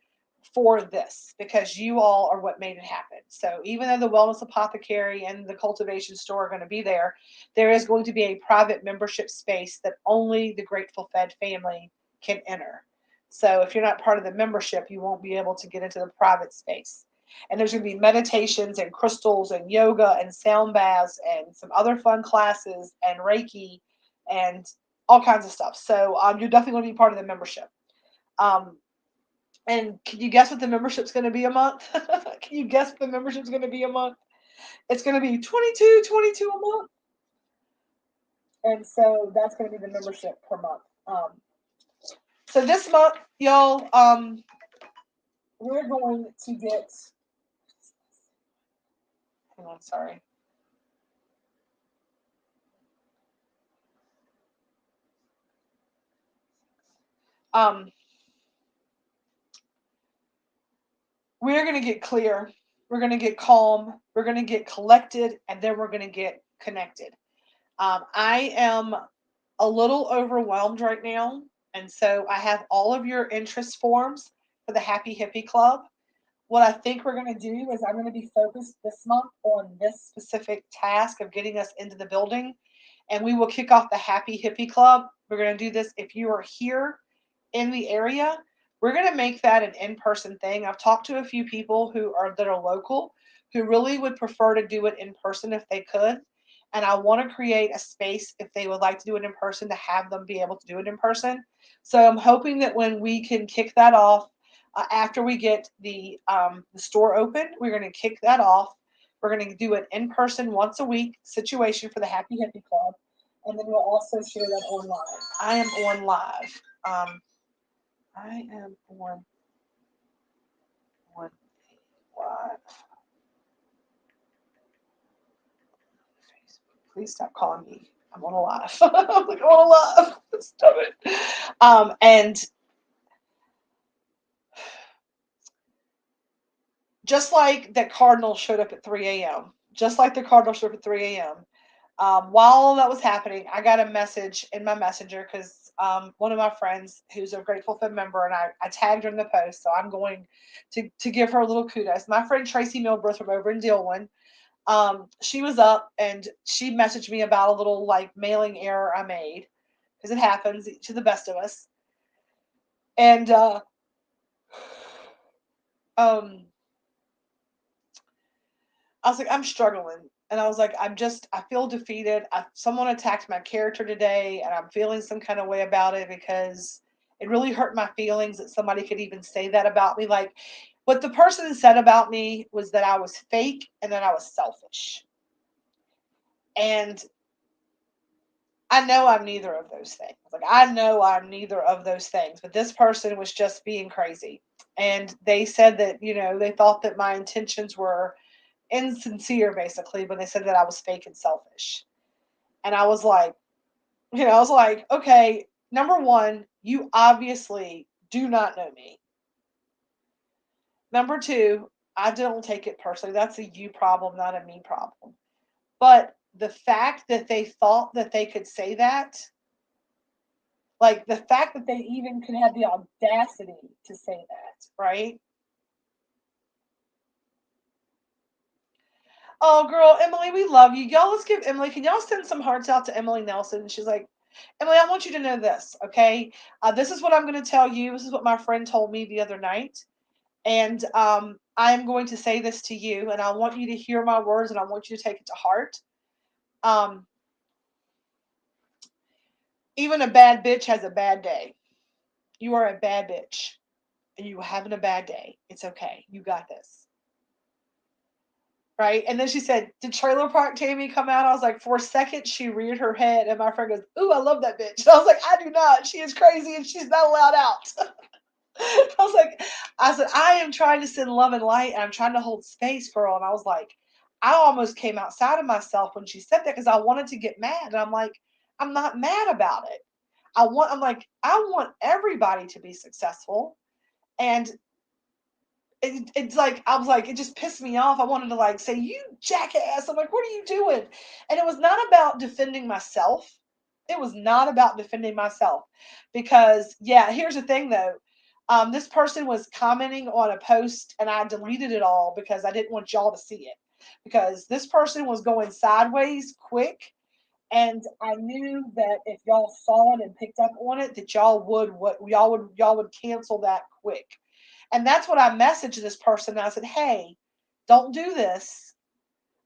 Speaker 1: for this, because you all are what made it happen. So even though the Wellness Apothecary and the cultivation store are going to be there, there is going to be a private membership space that only the Grateful Fed family can enter. So if you're not part of the membership, you won't be able to get into the private space. And there's going to be meditations and crystals and yoga and sound baths and some other fun classes and Reiki and all kinds of stuff. So you're definitely going to be part of the membership. And can you guess what the membership's going to be a month? Can you guess what the membership's going to be a month? It's going to be $22 a month. And so that's going to be the membership per month. So this month, y'all, we're going to get, hang on, sorry. We're going to get clear. We're going to get calm. We're going to get collected, and then we're going to get connected. I am a little overwhelmed right now, and so I have all of your interest forms for the Happy Hippie Club. What I think we're going to do is I'm going to be focused this month on this specific task of getting us into the building, and we will kick off the Happy Hippie Club. We're going to do this if you are here in the area. We're going to make that an in-person thing. I've talked to a few people that are local who really would prefer to do it in person if they could. And I want to create a space, if they would like to do it in person, to have them be able to do it in person. So I'm hoping that when we can kick that off, After we get the store open, we're going to kick that off. We're going to do an in person once a week situation for the Happy Hippie Club, and then we'll also share that on live. I am on live. I am on live. Please stop calling me. I'm on a live. I'm like, I'm on a live. Stop it. And just like the Cardinal showed up at 3 a.m., just like the Cardinal showed up at 3 a.m., while all that was happening, I got a message in my messenger because one of my friends who's a Grateful Fed member, and I tagged her in the post, so I'm going to give her a little kudos. My friend Tracy Milbrook from over in Dillon, she was up and she messaged me about a little like mailing error I made because it happens to the best of us. And um, I was like, I'm struggling. And I was like, I feel defeated. Someone attacked my character today, and I'm feeling some kind of way about it because it really hurt my feelings that somebody could even say that about me. Like, what the person said about me was that I was fake and that I was selfish. And I know I'm neither of those things. Like, I know I'm neither of those things, but this person was just being crazy. And they said that, they thought that my intentions were insincere, basically, when they said that I was fake and selfish. And I was like, okay, number one, you obviously do not know me. Number two, I don't take it personally. That's a you problem, not a me problem. But the fact that they thought that they could say that, like the fact that they even could have the audacity to say that, right? Oh, girl, Emily, we love you. Y'all, let's give Emily, can y'all send some hearts out to Emily Nelson? And she's like, Emily, I want you to know this, okay? This is what I'm going to tell you. This is what my friend told me the other night. And I am going to say this to you, and I want you to hear my words, and I want you to take it to heart. Um, Even a bad bitch has a bad day. You are a bad bitch, and you having a bad day. It's okay. You got this. Right? And then she said, did Trailer Park Tammy come out? I was like, for a second, she reared her head, and my friend goes, ooh, I love that bitch. And I was like, I do not. She is crazy, and she's not allowed out. I said, I am trying to send love and light, and I'm trying to hold space for her. And I was like, I almost came outside of myself when she said that because I wanted to get mad. And I'm like, I'm not mad about it. I'm like, I want everybody to be successful. And it's like, I was like, it just pissed me off. I wanted to like say, you jackass. I'm like, what are you doing? And it was not about defending myself. It was not about defending myself because, yeah, here's the thing though. This person was commenting on a post and I deleted it all because I didn't want y'all to see it because this person was going sideways quick. And I knew that if y'all saw it and picked up on it, that y'all would cancel that quick. And that's what I messaged this person. I said, hey, don't do this.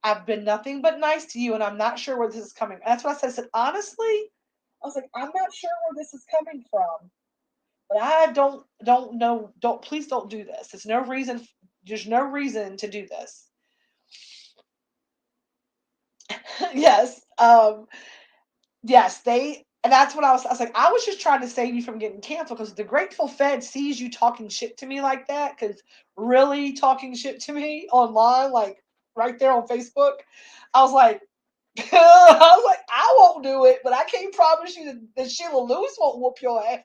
Speaker 1: I've been nothing but nice to you, and I'm not sure where this is coming. That's what I said. I said, honestly, I was like, I'm not sure where this is coming from, but I don't know. Please don't do this. There's no reason. There's no reason to do this. Yes. Yes. And that's what I was like, I was just trying to save you from getting canceled because the Grateful Fed sees you talking shit to me like that. Because really talking shit to me online, like right there on Facebook, I was like, I won't do it, but I can't promise you that Sheila Lewis won't whoop your ass.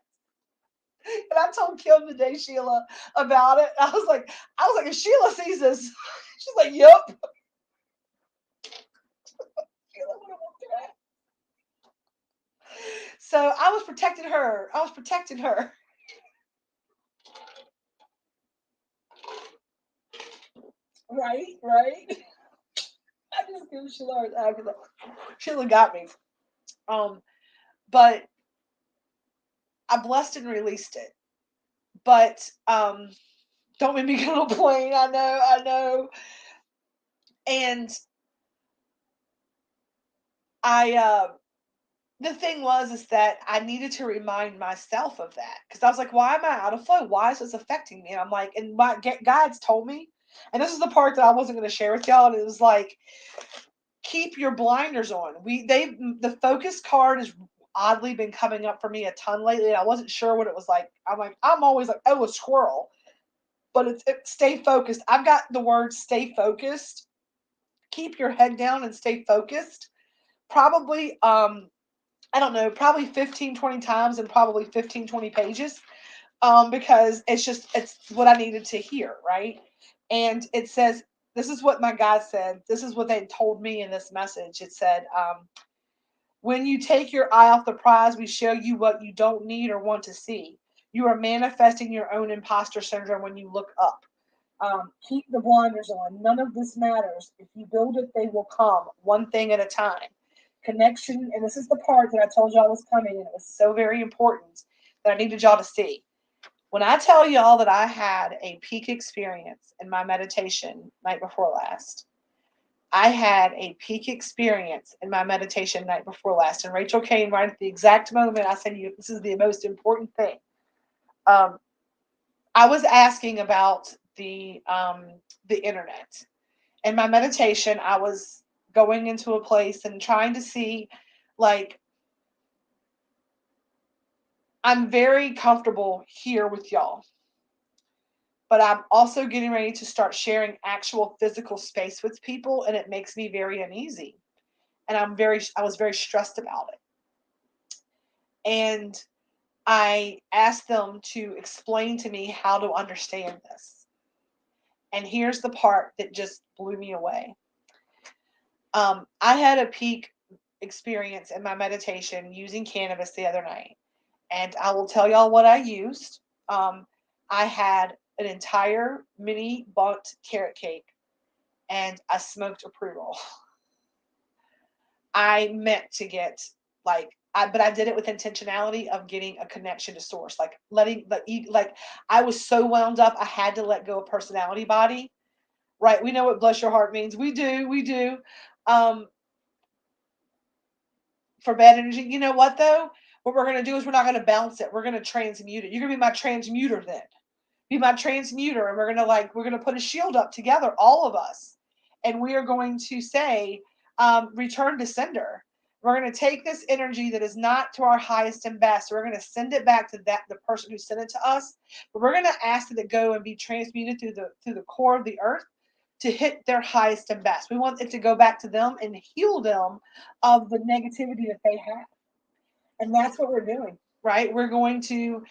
Speaker 1: And I told Kim today, Sheila, about it. I was like, if Sheila sees this, she's like, yep. Sheila would have whooped your ass. So I was protecting her. I was protecting her. Right, right. I just give Sheila Sheila got me. Um, but I blessed and released it. But don't make me get on a plane. I know. And I the thing was is that I needed to remind myself of that because I was like, why am I out of flow? Why is this affecting me? And I'm like, and my guides told me, and this is the part that I wasn't going to share with y'all. And it was like, keep your blinders on. The focus card has oddly been coming up for me a ton lately, and I wasn't sure what it was like. I'm always like, oh, a squirrel, but it's stay focused. I've got the word stay focused. Keep your head down and stay focused. Probably I don't know, probably 15, 20 times and probably 15, 20 pages. Because it's what I needed to hear, right? And it says, this is what my guide said. This is what they told me in this message. It said, when you take your eye off the prize, we show you what you don't need or want to see. You are manifesting your own imposter syndrome when you look up. Keep the blinders on. None of this matters. If you build it, they will come, one thing at a time. Connection, and this is the part that I told y'all was coming, and it was so very important that I needed y'all to see. When I tell y'all that I had a peak experience in my meditation night before last, I had a peak experience in my meditation night before last. And Rachel came right at the exact moment I said, "You, this is the most important thing." Um, I was asking about the internet. In my meditation, I was going into a place and trying to see, like, I'm very comfortable here with y'all, but I'm also getting ready to start sharing actual physical space with people, and it makes me very uneasy. And I was very stressed about it. And I asked them to explain to me how to understand this. And here's the part that just blew me away. I had a peak experience in my meditation using cannabis the other night. And I will tell y'all what I used. Um, I had an entire mini bunt carrot cake and I smoked a pre roll. I meant to get but I did it with intentionality of getting a connection to source, like like I was so wound up, I had to let go of personality body. Right? We know what bless your heart means. We do. Um, for bad energy. You know what though? What we're gonna do is we're not gonna bounce it. We're gonna transmute it. You're gonna be my transmuter then. Be my transmuter, and we're gonna put a shield up together, all of us, and we are going to say, return to sender. We're going to take this energy that is not to our highest and best. We're going to send it back to the person who sent it to us. But we're going to ask that it go and be transmuted through the core of the earth to hit their highest and best. We want it to go back to them and heal them of the negativity that they have. And that's what we're doing, right? We're going to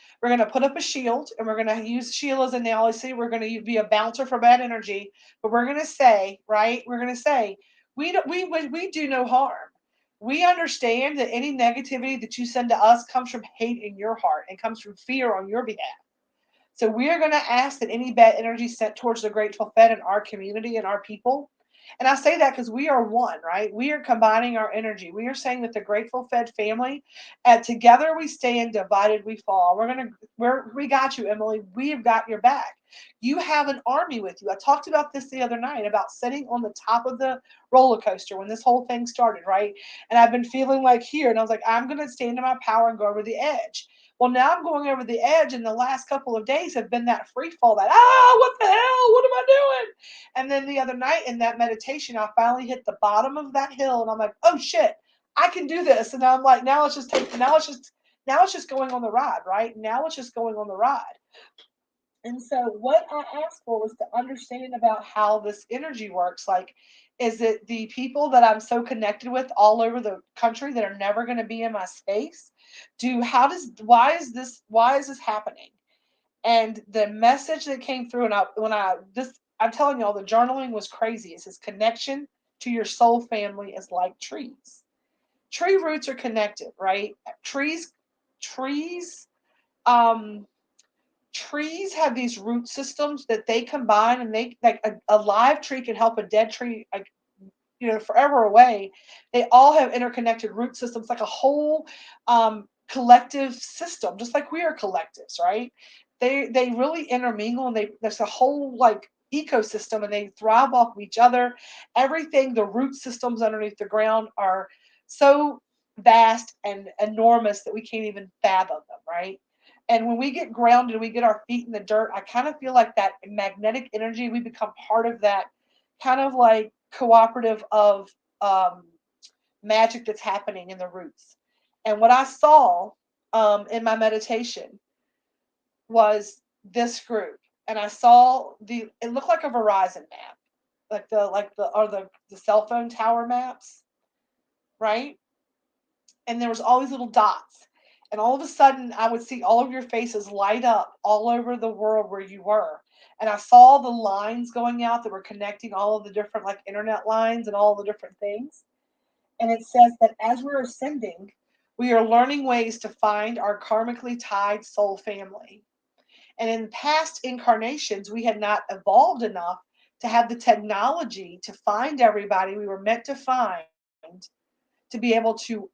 Speaker 1: put up a shield, and we're going to use shield as an analogy. We're going to be a bouncer for bad energy, but we're going to say, right? We're going to say, we do no harm. We understand that any negativity that you send to us comes from hate in your heart and comes from fear on your behalf. So we are going to ask that any bad energy sent towards the Grateful Fed and our community and our people. And I say that because we are one, right? We are combining our energy. We are saying that the Grateful Fed family, together we stand, divided we fall. We got you, Emily. We've got your back. You have an army with you. I talked about this the other night about sitting on the top of the roller coaster when this whole thing started, right? And I've been feeling like here, and I was like, I'm going to stand in my power and go over the edge. Well, now I'm going over the edge, and the last couple of days have been that free fall, that, what the hell? What am I doing? And then the other night in that meditation, I finally hit the bottom of that hill, and I'm like, oh shit, I can do this. And I'm like, now it's just going on the ride, right? Now it's just going on the ride. And so what I asked for was to understand about how this energy works. Like, is it the people that I'm so connected with all over the country that are never going to be in my space? Why is this happening? And the message that came through, and I'm telling y'all, the journaling was crazy. It says connection to your soul family is like trees. Tree roots are connected, right? Trees, um, trees have these root systems that they combine, and they like a live tree can help a dead tree, like, forever away. They all have interconnected root systems, like a whole collective system, just like we are collectives, right? They really intermingle, and there's a whole like ecosystem, and they thrive off of each other. Everything, the root systems underneath the ground are so vast and enormous that we can't even fathom them, right? And when we get grounded, we get our feet in the dirt, I kind of feel like that magnetic energy, we become part of that kind of like cooperative of um, magic that's happening in the roots. And what I saw in my meditation was this group, and I saw it looked like a Verizon map, like the cell phone tower maps, right? And there was all these little dots. And all of a sudden, I would see all of your faces light up all over the world where you were. And I saw the lines going out that were connecting all of the different like internet lines and all the different things. And it says that as we're ascending, we are learning ways to find our karmically tied soul family. And in past incarnations, we had not evolved enough to have the technology to find everybody we were meant to find, to be able to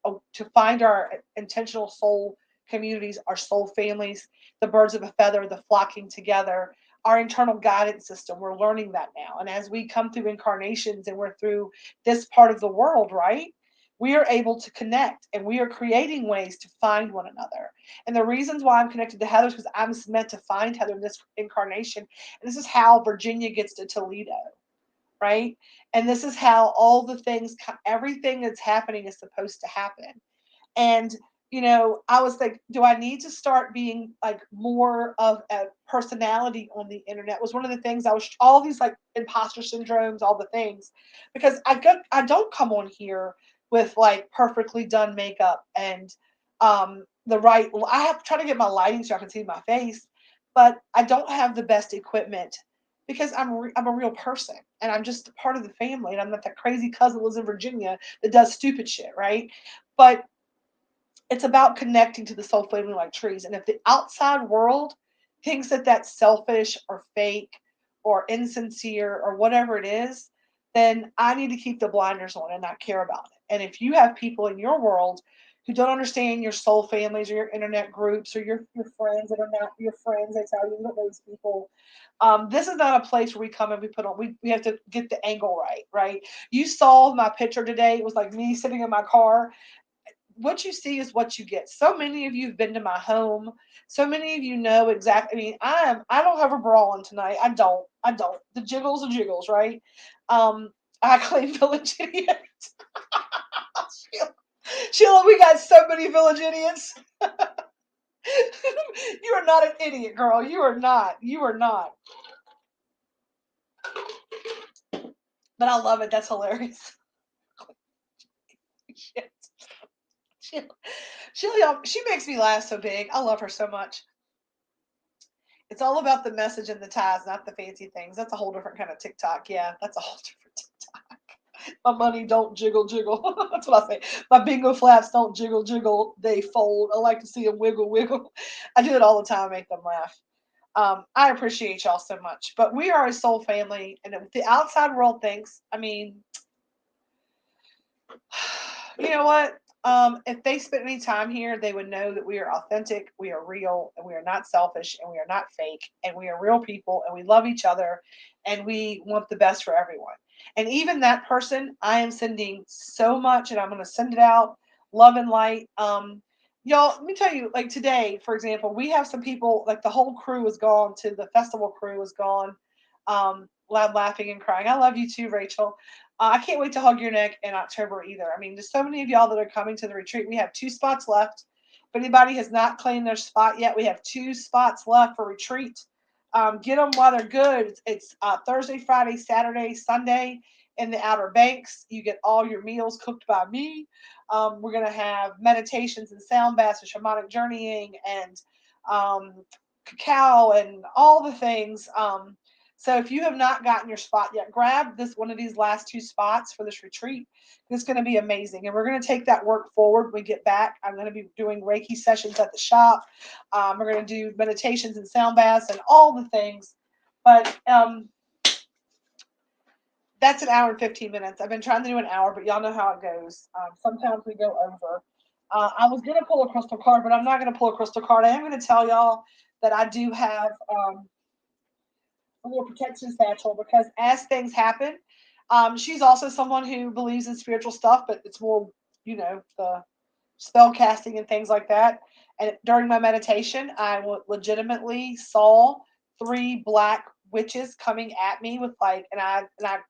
Speaker 1: find our intentional soul communities, our soul families, the birds of a feather, the flocking together, our internal guidance system. We're learning that now. And as we come through incarnations and we're through this part of the world, right? We are able to connect and we are creating ways to find one another. And the reasons why I'm connected to Heather is because I'm meant to find Heather in this incarnation. And this is how Virginia gets to Toledo, right? And this is how all the things, everything that's happening is supposed to happen. And I was like, do I need to start being like more of a personality on the internet? Was one of the things I was, all these like imposter syndromes, all the things, because I don't come on here with like perfectly done makeup and the right. I have to try to get my lighting so I can see my face, but I don't have the best equipment because I'm a real person and I'm just part of the family and I'm not that crazy cousin that lives in Virginia that does stupid shit, right? But it's about connecting to the soul family like trees. And if the outside world thinks that that's selfish or fake or insincere or whatever it is, then I need to keep the blinders on and not care about it. And if you have people in your world who don't understand your soul families or your internet groups or your friends that are not your friends, they tell you that those people, this is not a place where we come and we put on, we have to get the angle right, right? You saw my picture today. It was like me sitting in my car. What you see is what you get. So many of you have been to my home. So many of you know exactly. I mean, I don't have a bra on tonight. I don't. The jiggles are jiggles, right? I claim village idiot. Sheila, Sheila, we got so many village idiots. You are not an idiot, girl. You are not. You are not. But I love it. That's hilarious. Shit. Sheila, Sheila, she makes me laugh so big. I love her so much. It's all about the message and the ties, not the fancy things. That's a whole different kind of TikTok. Yeah, that's a whole different TikTok. My money don't jiggle jiggle. That's what I say. My bingo flaps don't jiggle jiggle. They fold. I like to see them wiggle wiggle. I do it all the time. Make them laugh. I appreciate y'all so much. But we are a soul family, and if the outside world thinks, I mean, you know what? If they spent any time here, they would know that we are authentic, we are real, and we are not selfish, and we are not fake, and we are real people, and we love each other, and we want the best for everyone. And even that person, I am sending so much, and I'm going to send it out, love and light. Y'all, let me tell you, like today, for example, we have some people, like the whole crew is gone to the festival crew is gone, loud laughing and crying. I love you too, Rachel. I can't wait to hug your neck in October either. I mean, there's so many of y'all that are coming to the retreat. We have 2 spots left. If anybody has not claimed their spot yet, we have 2 spots left for retreat. Get them while they're good. It's Thursday, Friday, Saturday, Sunday in the Outer Banks. You get all your meals cooked by me. We're going to have meditations and sound baths and shamanic journeying and um, cacao and all the things. So if you have not gotten your spot yet, grab this one of these last 2 spots for this retreat. It's going to be amazing. And we're going to take that work forward when we get back. I'm going to be doing Reiki sessions at the shop. We're going to do meditations and sound baths and all the things. But that's an hour and 15 minutes. I've been trying to do an hour, but y'all know how it goes. Sometimes we go over. I was going to pull a crystal card, but I'm not going to pull a crystal card. I am going to tell y'all that I do have a little protection satchel because as things happen, she's also someone who believes in spiritual stuff, but it's more, the spell casting and things like that. And during my meditation, legitimately saw three black witches coming at me with like, and I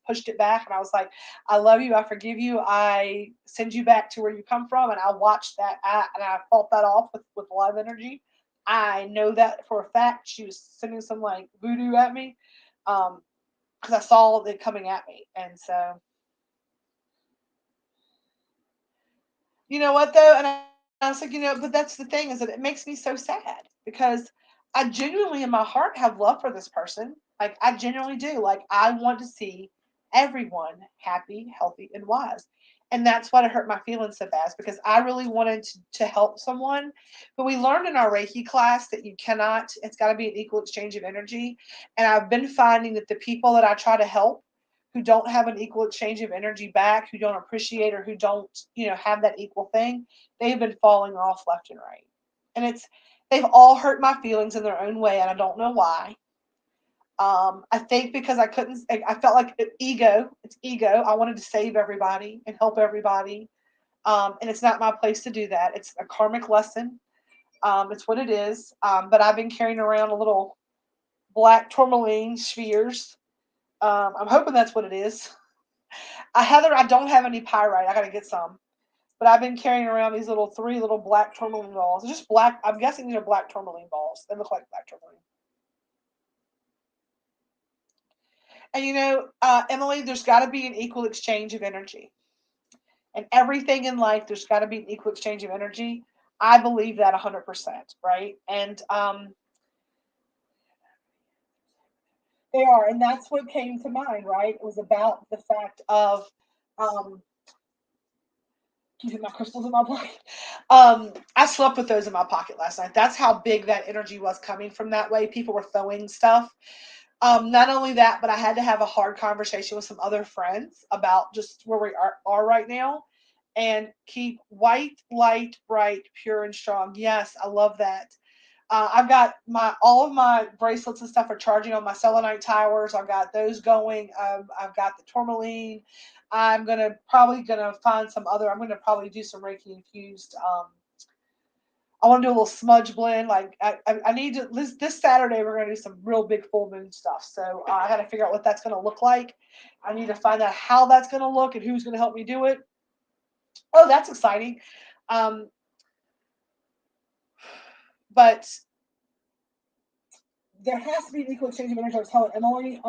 Speaker 1: pushed it back, and I was like, I love you, I forgive you, I send you back to where you come from, and I watched that, and I fought that off with love energy. I know that for a fact. She was sending some like voodoo at me, because I saw it coming at me, and so you know what though, and I was like, but that's the thing, is that it makes me so sad because I genuinely in my heart have love for this person. Like I genuinely do. Like I want to see everyone happy, healthy, and wise. And that's what hurt my feelings so fast because I really wanted to help someone. But we learned in our Reiki class that you cannot, it's got to be an equal exchange of energy. And I've been finding that the people that I try to help who don't have an equal exchange of energy back, who don't appreciate or who don't, have that equal thing, they've been falling off left and right. And they've all hurt my feelings in their own way, and I don't know why. I think because I couldn't, I felt like ego. It's ego. I wanted to save everybody and help everybody, and it's not my place to do that. It's a karmic lesson. It's what it is. But I've been carrying around a little black tourmaline spheres. I'm hoping that's what it is. Heather, I don't have any pyrite. I got to get some. But I've been carrying around these three little black tourmaline balls. They're just black. I'm guessing these are black tourmaline balls. They look like black tourmaline. And Emily, there's got to be an equal exchange of energy. And everything in life, there's got to be an equal exchange of energy. I believe that 100%, right? And they are. And that's what came to mind, right? It was about the fact of um, keeping my crystals in my pocket. I slept with those in my pocket last night. That's how big that energy was coming from that way. People were throwing stuff. Not only that, but I had to have a hard conversation with some other friends about just where we are right now and keep white, light, bright, pure, and strong. Yes, I love that. I've got all of my bracelets and stuff are charging on my selenite towers. I've got those going. I've got the tourmaline. I'm probably gonna find some other. I'm gonna probably do some Reiki infused. I want to do a little smudge blend. Like I need to this Saturday we're gonna do some real big full moon stuff. So I got to figure out what that's gonna look like. I need to find out how that's gonna look and who's gonna help me do it. Oh, that's exciting. Um, but there has to be an equal exchange of energy. I was telling Emily.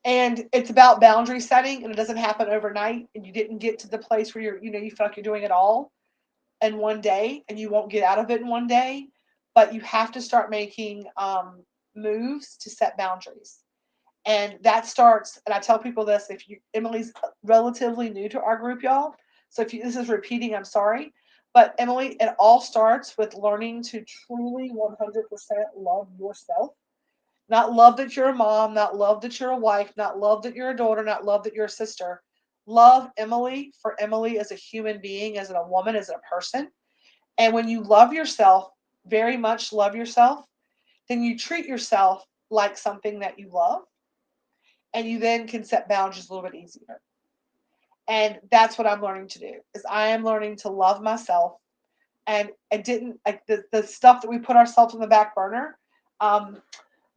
Speaker 1: And it's about boundary setting, and it doesn't happen overnight. And you didn't get to the place where you feel like you're doing it all in one day, and you won't get out of it in one day. But you have to start making moves to set boundaries, and that starts. And I tell people this: if Emily's relatively new to our group, y'all. So if this is repeating, I'm sorry. But Emily, it all starts with learning to truly 100% love yourself. Not love that you're a mom, not love that you're a wife, not love that you're a daughter, not love that you're a sister. Love Emily for Emily as a human being, as a woman, as a person. And when you love yourself, very much love yourself, then you treat yourself like something that you love. And you then can set boundaries a little bit easier. And that's what I'm learning to do is I am learning to love myself. And I didn't like the stuff that we put ourselves on the back burner. Um,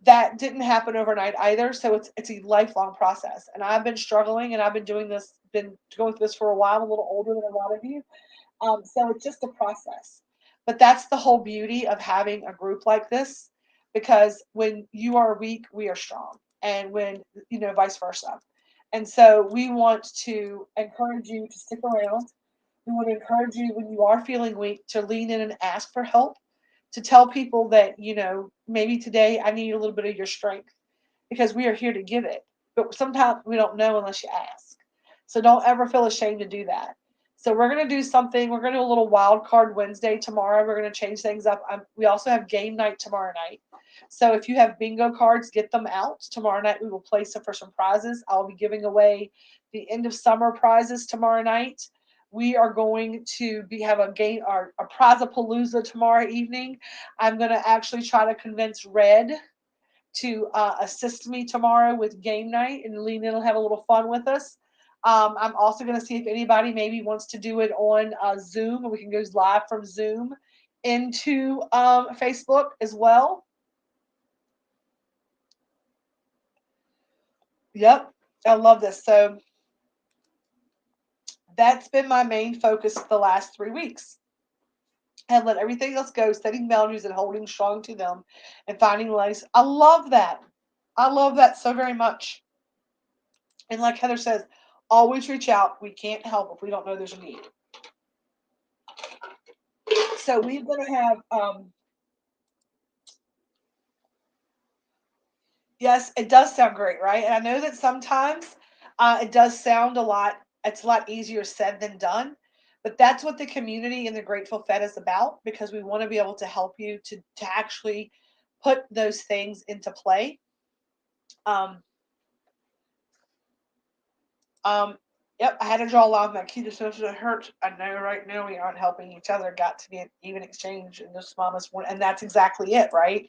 Speaker 1: that didn't happen overnight either. So it's a lifelong process. And I've been struggling and I've been going through this for a while. I'm a little older than a lot of you. So it's just a process. But that's the whole beauty of having a group like this, because when you are weak, we are strong. And when, vice versa. And so we want to encourage you to stick around. We want to encourage you when you are feeling weak to lean in and ask for help, to tell people that, maybe today I need a little bit of your strength because we are here to give it. But sometimes we don't know unless you ask. So don't ever feel ashamed to do that. So we're going to do something. We're going to do a little wild card Wednesday tomorrow. We're going to change things up. We also have game night tomorrow night. So if you have bingo cards, get them out. Tomorrow night we will play some for some prizes. I'll be giving away the end of summer prizes tomorrow night. We are going to have a game or a prizapalooza tomorrow evening. I'm going to actually try to convince Red to assist me tomorrow with game night, and Lena will have a little fun with us. I'm also going to see if anybody maybe wants to do it on Zoom, and we can go live from Zoom into Facebook as well. Yep, I love this. So that's been my main focus the last 3 weeks. And let everything else go, setting boundaries and holding strong to them and finding ways. I love that. I love that so very much. And like Heather says, always reach out. We can't help if we don't know there's a need. So we're going to have, yes, it does sound great, right? And I know that sometimes it does sound a lot, it's a lot easier said than done. But that's what the community and the Grateful Fed is about, because we want to be able to help you to actually put those things into play. Um, Um, yep, I had to draw a line. My key decision hurt. I know right now we aren't helping each other. Got to be an even exchange, and this mama's one, and that's exactly it, right?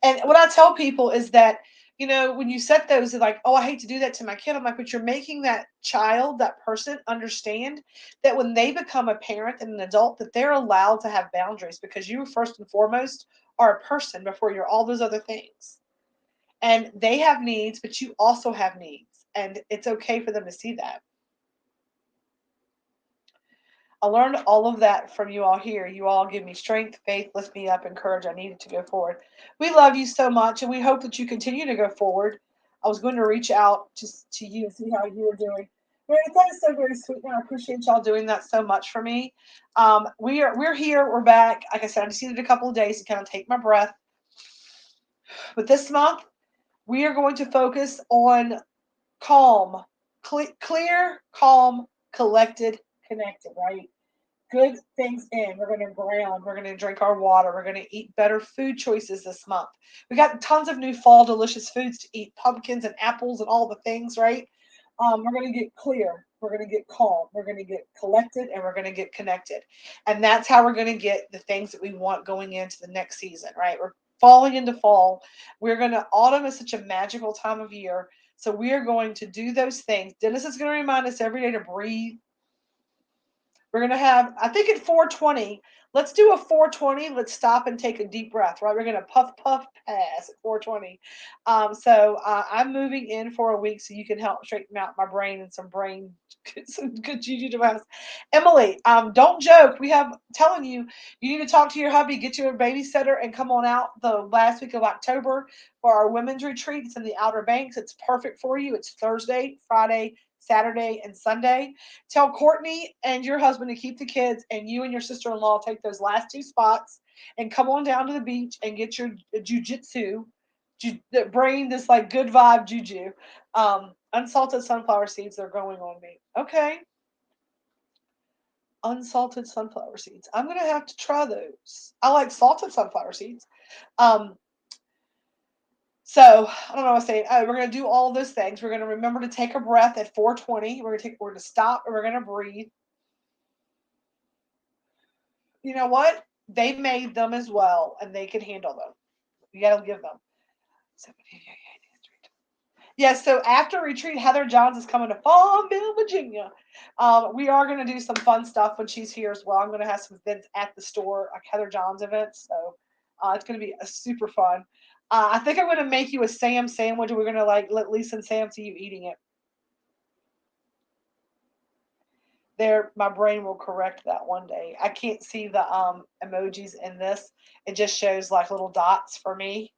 Speaker 1: And what I tell people is that, when you set those, like, oh, I hate to do that to my kid. I'm like, but you're making that child, that person, understand that when they become a parent and an adult, that they're allowed to have boundaries, because you first and foremost are a person before you're all those other things. And they have needs, but you also have needs. And it's okay for them to see that. I learned all of that from you all here. You all give me strength, faith, lift me up, and courage I needed to go forward. We love you so much, and we hope that you continue to go forward. I was going to reach out to you and see how you were doing. Mary, that is so very sweet, and I appreciate y'all doing that so much for me. We're here. We're back. Like I said, I just needed a couple of days to kind of take my breath. But this month, we are going to focus on calm, clear, calm, collected, connected, right? Good things in. We're going to ground. We're going to drink our water. We're going to eat better food choices this month. We got tons of new fall delicious foods to eat, pumpkins and apples and all the things, right? We're going to get clear. We're going to get calm. We're going to get collected, and we're going to get connected. And that's how we're going to get the things that we want going into the next season, right? We're falling into fall. Autumn is such a magical time of year. So we are going to do those things. Dennis is going to remind us every day to breathe. We're going to have, I think at 4:20, let's do a 4:20. Let's stop and take a deep breath, right? We're going to puff, puff, pass at 4:20. I'm moving in for a week so you can help straighten out my brain and some good juju to my house. Emily, don't joke. Telling you, you need to talk to your hubby, get you a babysitter, and come on out the last week of October for our women's retreat. It's in the Outer Banks. It's perfect for you. It's Thursday, Friday, Saturday, and Sunday. Tell Courtney and your husband to keep the kids, and you and your sister-in-law take those last 2 spots and come on down to the beach and get your jujitsu, brain this like good vibe juju. Unsalted sunflower seeds, they're growing on me. Okay. Unsalted sunflower seeds. I'm gonna have to try those. I like salted sunflower seeds. Um, So I don't know what I'm saying. We're gonna do all of those things. We're gonna remember to take a breath at 4:20. We're gonna stop and we're gonna breathe. You know what? They made them as well, and they can handle them. You gotta give them. Yeah, so after retreat, Heather Johns is coming to Farmville, Virginia. We are going to do some fun stuff when she's here as well. I'm going to have some events at the store, like Heather Johns events. So it's going to be a super fun. I think I'm going to make you a Sam sandwich. We're going to let Lisa and Sam see you eating it. There, my brain will correct that one day. I can't see the emojis in this. It just shows like little dots for me.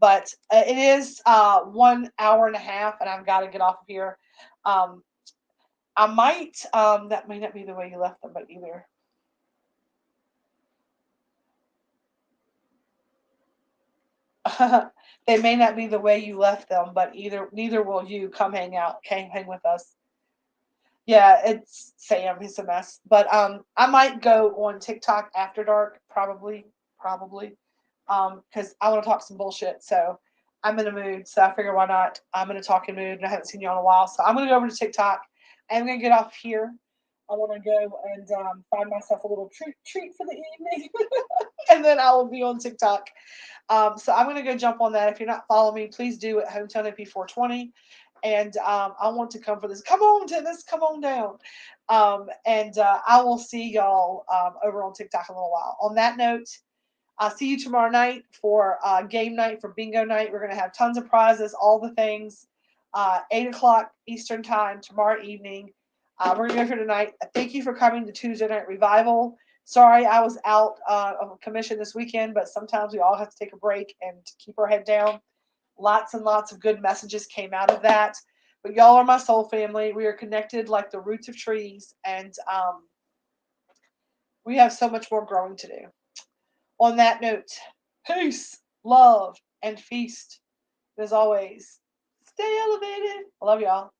Speaker 1: But it is 1 hour and a half, and I've got to get off of here. Um, I might, that may not be the way you left them, but either. They may not be the way you left them, but neither will you. Come hang out. Okay, hang with us. Yeah, it's Sam. He's a mess. But I might go on TikTok after dark, probably. Because I want to talk some bullshit. So I'm in a mood. So I figure why not? I'm in a talking mood, and I haven't seen you in a while. So I'm gonna go over to TikTok. I'm gonna get off here. I want to go and find myself a little treat for the evening, and then I will be on TikTok. So I'm gonna go jump on that. If you're not following me, please do at Hometown AP 420. and I want to come for this. Come on, Dennis, come on down. And I will see y'all over on TikTok in a little while. On that note, I'll see you tomorrow night for game night, for bingo night. We're going to have tons of prizes, all the things. 8 o'clock Eastern Time tomorrow evening. We're going to go here tonight. Thank you for coming to Tuesday Night Revival. Sorry I was out of commission this weekend, but sometimes we all have to take a break and keep our head down. Lots and lots of good messages came out of that. But y'all are my soul family. We are connected like the roots of trees, and we have so much more growing to do. On that note, peace, love, and feast. As always, stay elevated. I love y'all.